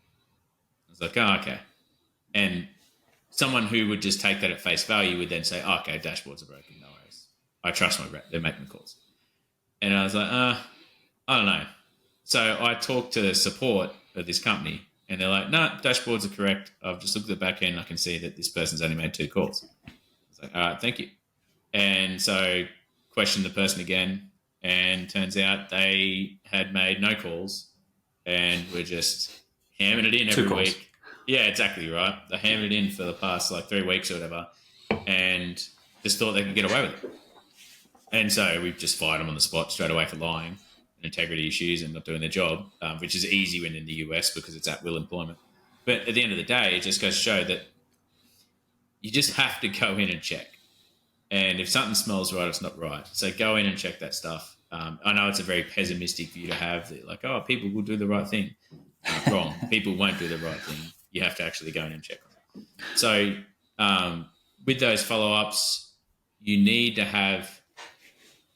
I was like, oh, okay. And someone who would just take that at face value would then say, oh, okay, dashboards are broken, no worries. I trust my rep, they're making the calls. And I was like, I don't know. So I talked to support of this company, and they're like, no, dashboards are correct. I've just looked at the back end, I can see that this person's only made 2 calls. I was like, all right, thank you. And so questioned the person again, and turns out they had made no calls and were just hammering it in every week. Yeah, exactly right. They hammered it in for the past 3 weeks or whatever, and just thought they could get away with it. And so we've just fired them on the spot straight away for lying and integrity issues and not doing their job, which is easy when in the US because it's at will employment. But at the end of the day, it just goes to show that you just have to go in and check. And if something smells right, it's not right. So go in and check that stuff. I know it's a very pessimistic view to have, that oh, people will do the right thing. Wrong. People won't do the right thing. You have to actually go in and check on it. So with those follow-ups, you need to have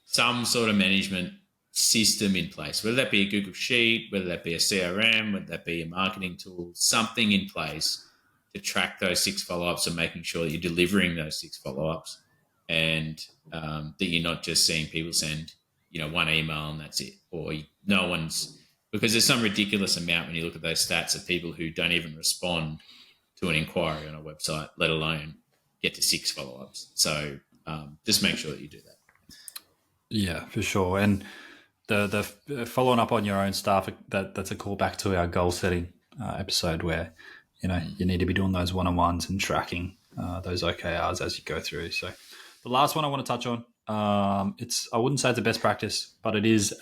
some sort of management system in place, whether that be a Google Sheet, whether that be a CRM, whether that be a marketing tool, something in place to track those 6 follow-ups and making sure that you're delivering those 6 follow-ups, and that you're not just seeing people send, 1 email and that's it, or no one's, because there's some ridiculous amount when you look at those stats of people who don't even respond to an inquiry on a website, let alone get to 6 follow-ups. So just make sure that you do that. Yeah, for sure. And the following up on your own stuff, that's a callback to our goal setting episode where, you need to be doing those one-on-ones and tracking those OKRs as you go through. So the last one I want to touch on, I wouldn't say it's a best practice, but it is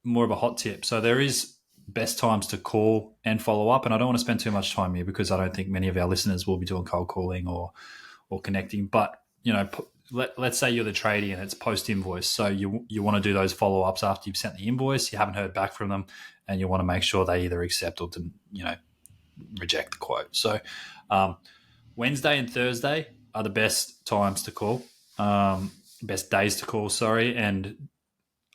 more of a hot tip. So there is best times to call and follow up, and I don't want to spend too much time here because I don't think many of our listeners will be doing cold calling or connecting. But let's say you're the tradie and it's post invoice, so you want to do those follow ups after you've sent the invoice, you haven't heard back from them, and you want to make sure they either accept or reject the quote. So Wednesday and Thursday are the best times to call, best days to call. And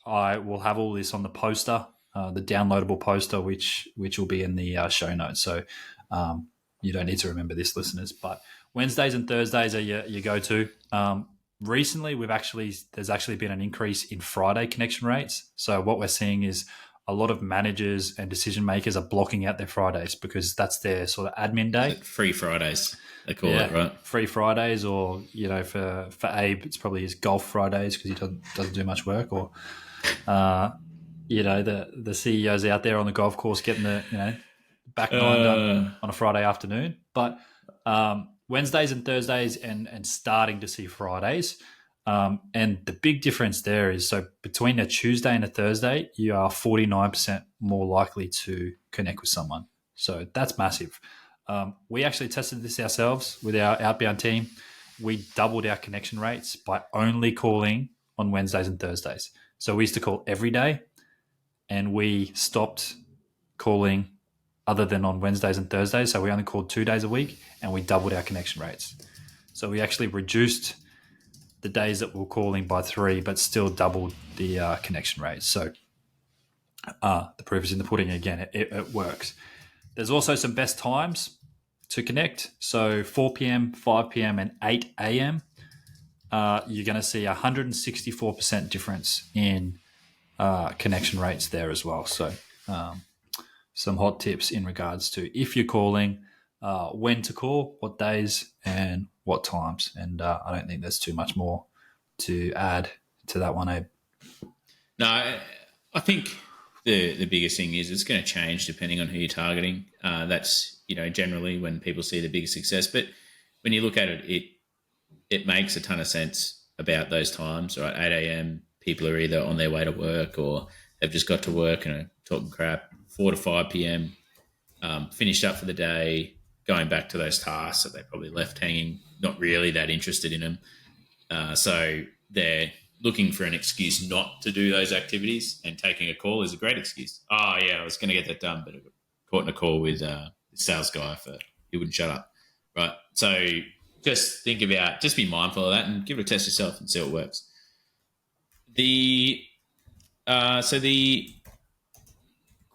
I will have all this on the poster, the downloadable poster, which will be in the show notes. So you don't need to remember this, listeners. But Wednesdays and Thursdays are your go-to. Recently, there's actually been an increase in Friday connection rates. So what we're seeing is a lot of managers and decision makers are blocking out their Fridays because that's their sort of admin day. Free Fridays, they call it, right? Free Fridays, or for Abe, it's probably his golf Fridays because he doesn't do much work, or the CEOs out there on the golf course getting the back nine done on a Friday afternoon. But Wednesdays and Thursdays and starting to see Fridays. And the big difference there is, so between a Tuesday and a Thursday, you are 49% more likely to connect with someone. So that's massive. We actually tested this ourselves with our outbound team. We doubled our connection rates by only calling on Wednesdays and Thursdays. So we used to call every day, and we stopped calling other than on Wednesdays and Thursdays. So we only called 2 days a week, and we doubled our connection rates. So we actually reduced the days that we're calling by 3, but still doubled the connection rates. So the proof is in the pudding again. It works. There's also some best times to connect. So 4 p.m., 5 p.m., and 8 a.m. You're going to see 164% difference in connection rates there as well. So some hot tips in regards to if you're calling, when to call, what days, and what times. And I don't think there's too much more to add to that one, Abe. No, I think the biggest thing is it's going to change depending on who you're targeting. That's, generally when people see the biggest success. But when you look at it, it makes a ton of sense about those times, right? 8 a.m., people are either on their way to work or they've just got to work and are talking crap. 4 to 5 p.m. Finished up for the day, going back to those tasks that they probably left hanging, not really that interested in them. So they're looking for an excuse not to do those activities, and taking a call is a great excuse. Oh, yeah, I was going to get that done, but I got caught in a call with the sales guy he wouldn't shut up. Right. So just be mindful of that and give it a test yourself and see what works. The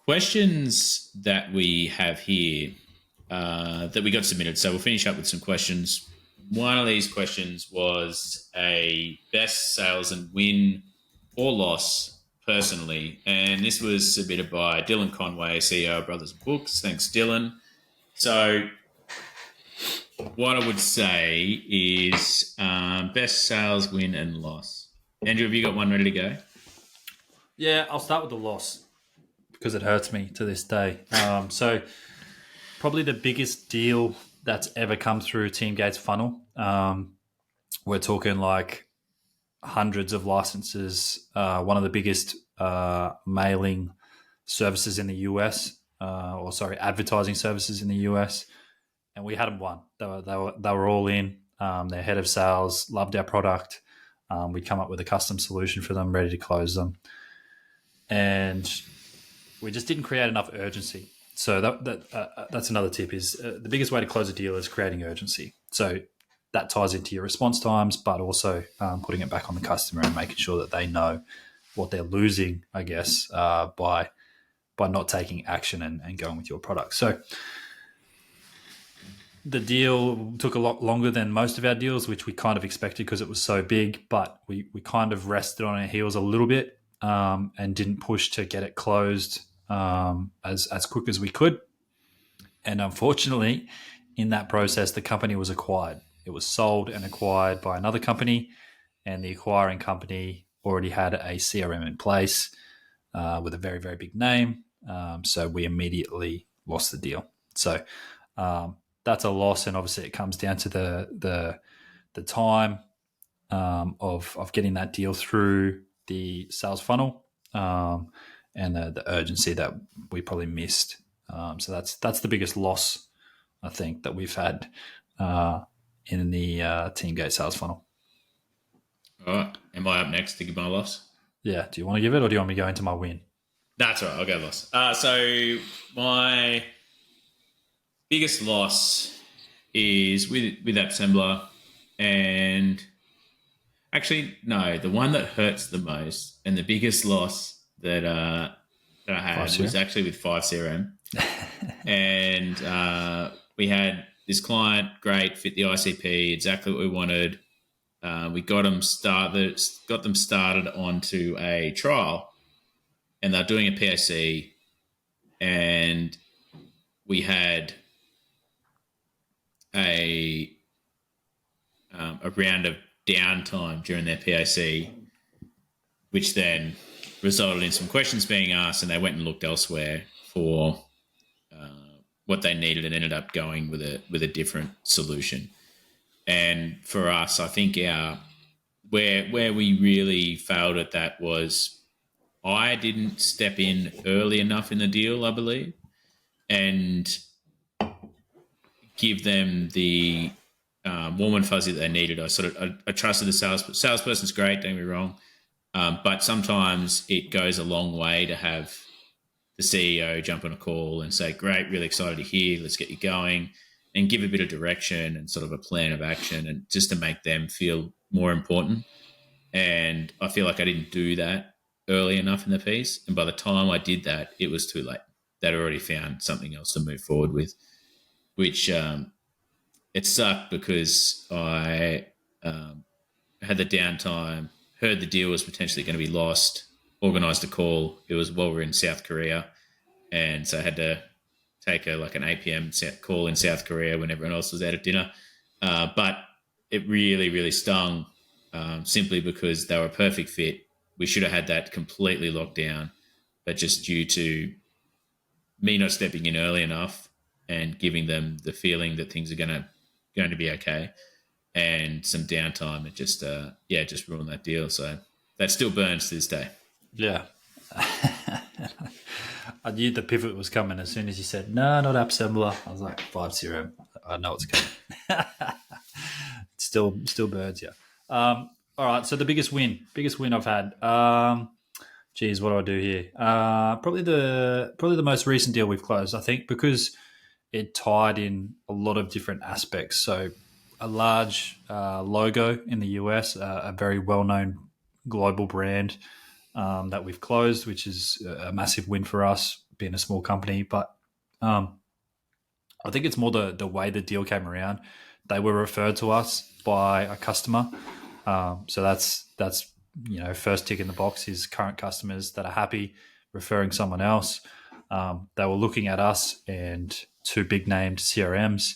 questions that we have here that we got submitted. So we'll finish up with some questions. One of these questions was a best sales and win or loss personally. And this was submitted by Dylan Conway, CEO of Brothers Books. Thanks, Dylan. So what I would say is best sales win and loss. Andrew, have you got one ready to go? Yeah, I'll start with the loss because it hurts me to this day. So probably the biggest deal that's ever come through Team Gates funnel. We're talking like hundreds of licenses. One of the biggest mailing services in the US, advertising services in the US, and we had them won. They were all in. Their head of sales loved our product. We come up with a custom solution for them, ready to close them, and we just didn't create enough urgency. So that's another tip: is the biggest way to close a deal is creating urgency. So that ties into your response times, but also putting it back on the customer and making sure that they know what they're losing, I guess, by not taking action and going with your product. So the deal took a lot longer than most of our deals, which we kind of expected because it was so big, but we kind of rested on our heels a little bit and didn't push to get it closed as quick as we could. And unfortunately, in that process, the company was acquired. It was sold and acquired by another company, and the acquiring company already had a CRM in place with a very, very big name. So we immediately lost the deal. So that's a loss, and obviously it comes down to the time of getting that deal through the sales funnel and the urgency that we probably missed. So that's the biggest loss, I think, that we've had in the Team Gate sales funnel. All right. Am I up next to give my loss? Yeah. Do you want to give it, or do you want me to go into my win? That's all right. I'll go loss. So my biggest loss is with Appsembler, and actually, no, the one that hurts the most and the biggest loss that I had was actually with 5CRM. And we had this client, great, fit the ICP, exactly what we wanted. We got them started onto a trial, and they're doing a POC, and we had a round of downtime during their POC, which then resulted in some questions being asked, and they went and looked elsewhere for what they needed and ended up going with a different solution. And for us, I think where we really failed at that was I didn't step in early enough in the deal, I believe, and give them the warm and fuzzy that they needed. I trusted the salesperson's great, don't get me wrong, but sometimes it goes a long way to have the CEO jump on a call and say, great, really excited to hear, let's get you going, and give a bit of direction and sort of a plan of action, and just to make them feel more important. And I feel like I didn't do that early enough in the piece. And by the time I did that, it was too late. They'd already found something else to move forward with, which it sucked because I had the downtime, heard the deal was potentially going to be lost, organised a call. It was while we were in South Korea, and so I had to take an 8 p.m. call in South Korea when everyone else was out at dinner. But it really, really stung simply because they were a perfect fit. We should have had that completely locked down, but just due to me not stepping in early enough and giving them the feeling that things are going to be okay, and some downtime, it just ruined that deal. So that still burns to this day. Yeah. I knew the pivot was coming as soon as you said, no, not Appsembler. I was like, 5-0. I know it's coming. still birds, yeah. All right, so the biggest win I've had. Geez, what do I do here? Probably the most recent deal we've closed, I think, because it tied in a lot of different aspects. So a large logo in the US, a very well-known global brand that we've closed, which is a massive win for us, being a small company. But I think it's more the way the deal came around. They were referred to us by a customer. So that's first tick in the box is current customers that are happy referring someone else. They were looking at us and two big named CRMs.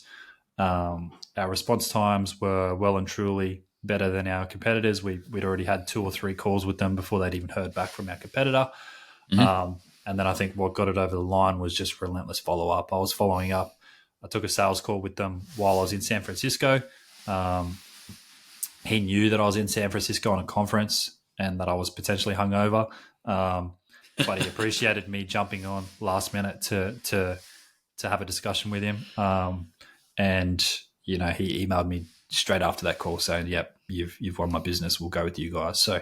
Our response times were well and truly better than our competitors. We'd already had 2 or 3 calls with them before they'd even heard back from our competitor. And then I think what got it over the line was just relentless follow-up. I was following up. I took a sales call with them while I was in San Francisco. He knew that I was in San Francisco on a conference and that I was potentially hungover. But he appreciated me jumping on last minute to have a discussion with him. And he emailed me straight after that call saying, "Yep, you've won my business. We'll go with you guys." So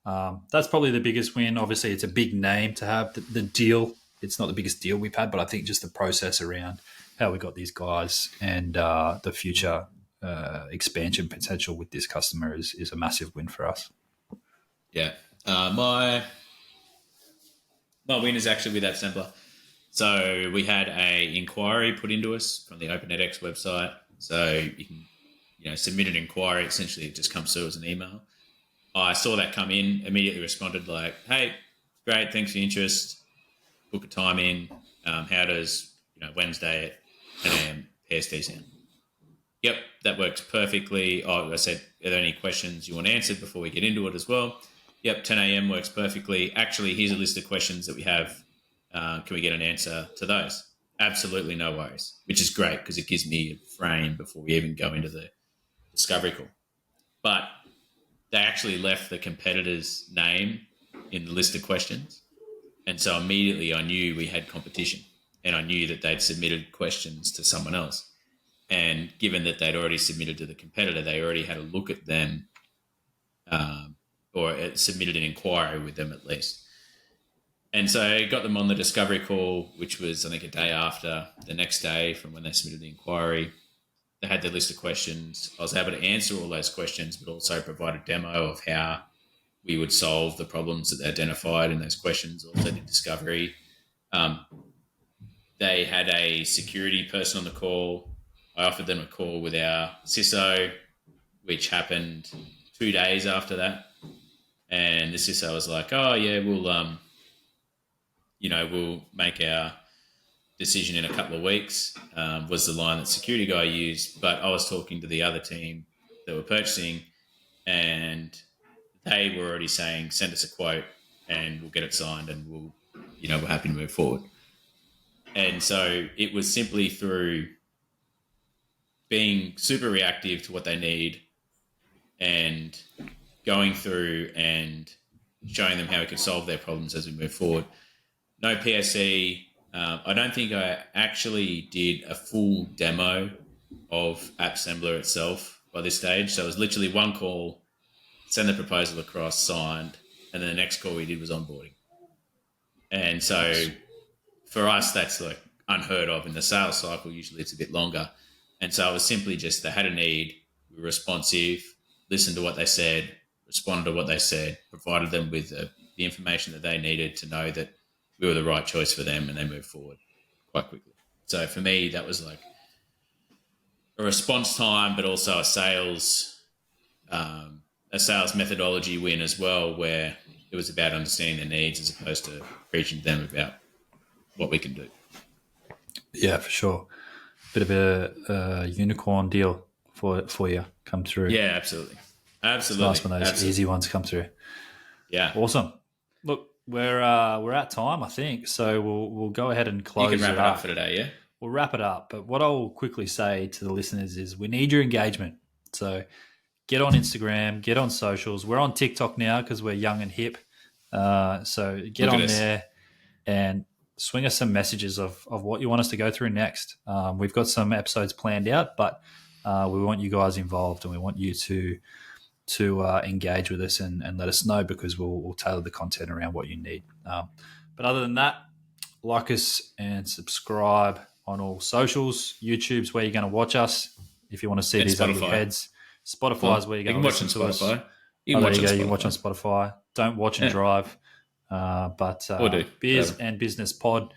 that's probably the biggest win. Obviously, it's a big name to have. The deal, it's not the biggest deal we've had, but I think just the process around how we got these guys and the future expansion potential with this customer is a massive win for us. Yeah. My win is actually with Appsembler. So we had a inquiry put into us from the OpenNetX website. So you can submit an inquiry. Essentially, it just comes through as an email. I saw that come in, immediately responded like, "Hey, great, thanks for your interest. Book a time in. How does Wednesday at 10 a.m. PST sound?" Yep, that works perfectly. I said, "Are there any questions you want answered before we get into it as well?" Yep, 10 a.m. works perfectly. Actually, here's a list of questions that we have. Can we get an answer to those? Absolutely no worries, which is great because it gives me a frame before we even go into the discovery call. But they actually left the competitor's name in the list of questions. And so immediately I knew we had competition and I knew that they'd submitted questions to someone else. And given that they'd already submitted to the competitor, they already had a look at them or submitted an inquiry with them at least. And so I got them on the discovery call, which was, I think, a day after the next day from when they submitted the inquiry. They had their list of questions. I was able to answer all those questions, but also provide a demo of how we would solve the problems that they identified in those questions, also did discovery. They had a security person on the call. I offered them a call with our CISO, which happened 2 days after that. And the CISO was like, "Oh, yeah, we'll make our decision in a couple of weeks," was the line that security guy used. But I was talking to the other team that were purchasing, and they were already saying, "Send us a quote and we'll get it signed and we're happy to move forward." And so it was simply through being super reactive to what they need and going through and showing them how we could solve their problems as we move forward. No PSE. I don't think I actually did a full demo of Appsembler itself by this stage. So it was literally one call, send the proposal across, signed, and then the next call we did was onboarding. And so for us, that's like unheard of in the sales cycle. Usually it's a bit longer. And so it was simply just they had a need, we were responsive, listened to what they said, responded to what they said, provided them with the information that they needed to know that we were the right choice for them, and they moved forward quite quickly. So for me, that was like a response time, but also a sales methodology win as well, where it was about understanding their needs as opposed to preaching to them about what we can do. Yeah, for sure. Bit of a unicorn deal for you come through. Yeah, absolutely. Absolutely. It's nice when those easy ones come through. Yeah. Awesome. Look, we're at time, I think, so we'll go ahead and close. You can wrap it up for today, yeah? We'll wrap it up. But what I'll quickly say to the listeners is we need your engagement. So get on Instagram, get on socials. We're on TikTok now because we're young and hip. So get on there and swing us some messages of what you want us to go through next. We've got some episodes planned out, but we want you guys involved and we want you to engage with us and let us know, because we'll tailor the content around what you need. But other than that, like us and subscribe on all socials. YouTube's where you're going to watch us if you want to see these ugly heads. Spotify is where you're going to listen to us. You can watch on Spotify. Don't watch and drive. But Beers and Business Pod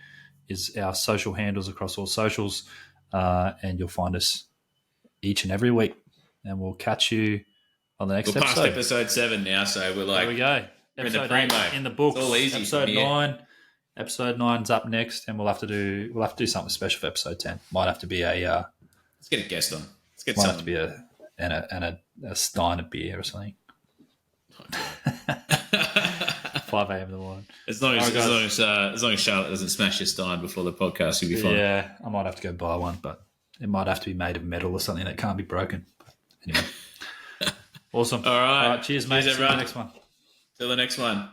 is our social handles across all socials, and you'll find us each and every week. And we'll catch you on the next episode. We're past episode 7 now, so we're like... There we go. Episode 8 in the books. It's all easy. Episode 9. Episode 9's up next, and we'll have to do something special for episode 10. Might have to be a... let's get a guest on. Let's get might have to be a stein of beer or something. 5 a.m. in the morning. As long as Charlotte doesn't smash your stein before the podcast, you'll be fine. Yeah, I might have to go buy one, but it might have to be made of metal or something that can't be broken. But anyway. Awesome. All right. Cheers, mate. Cheers, everyone. See you in the next one. Till the next one.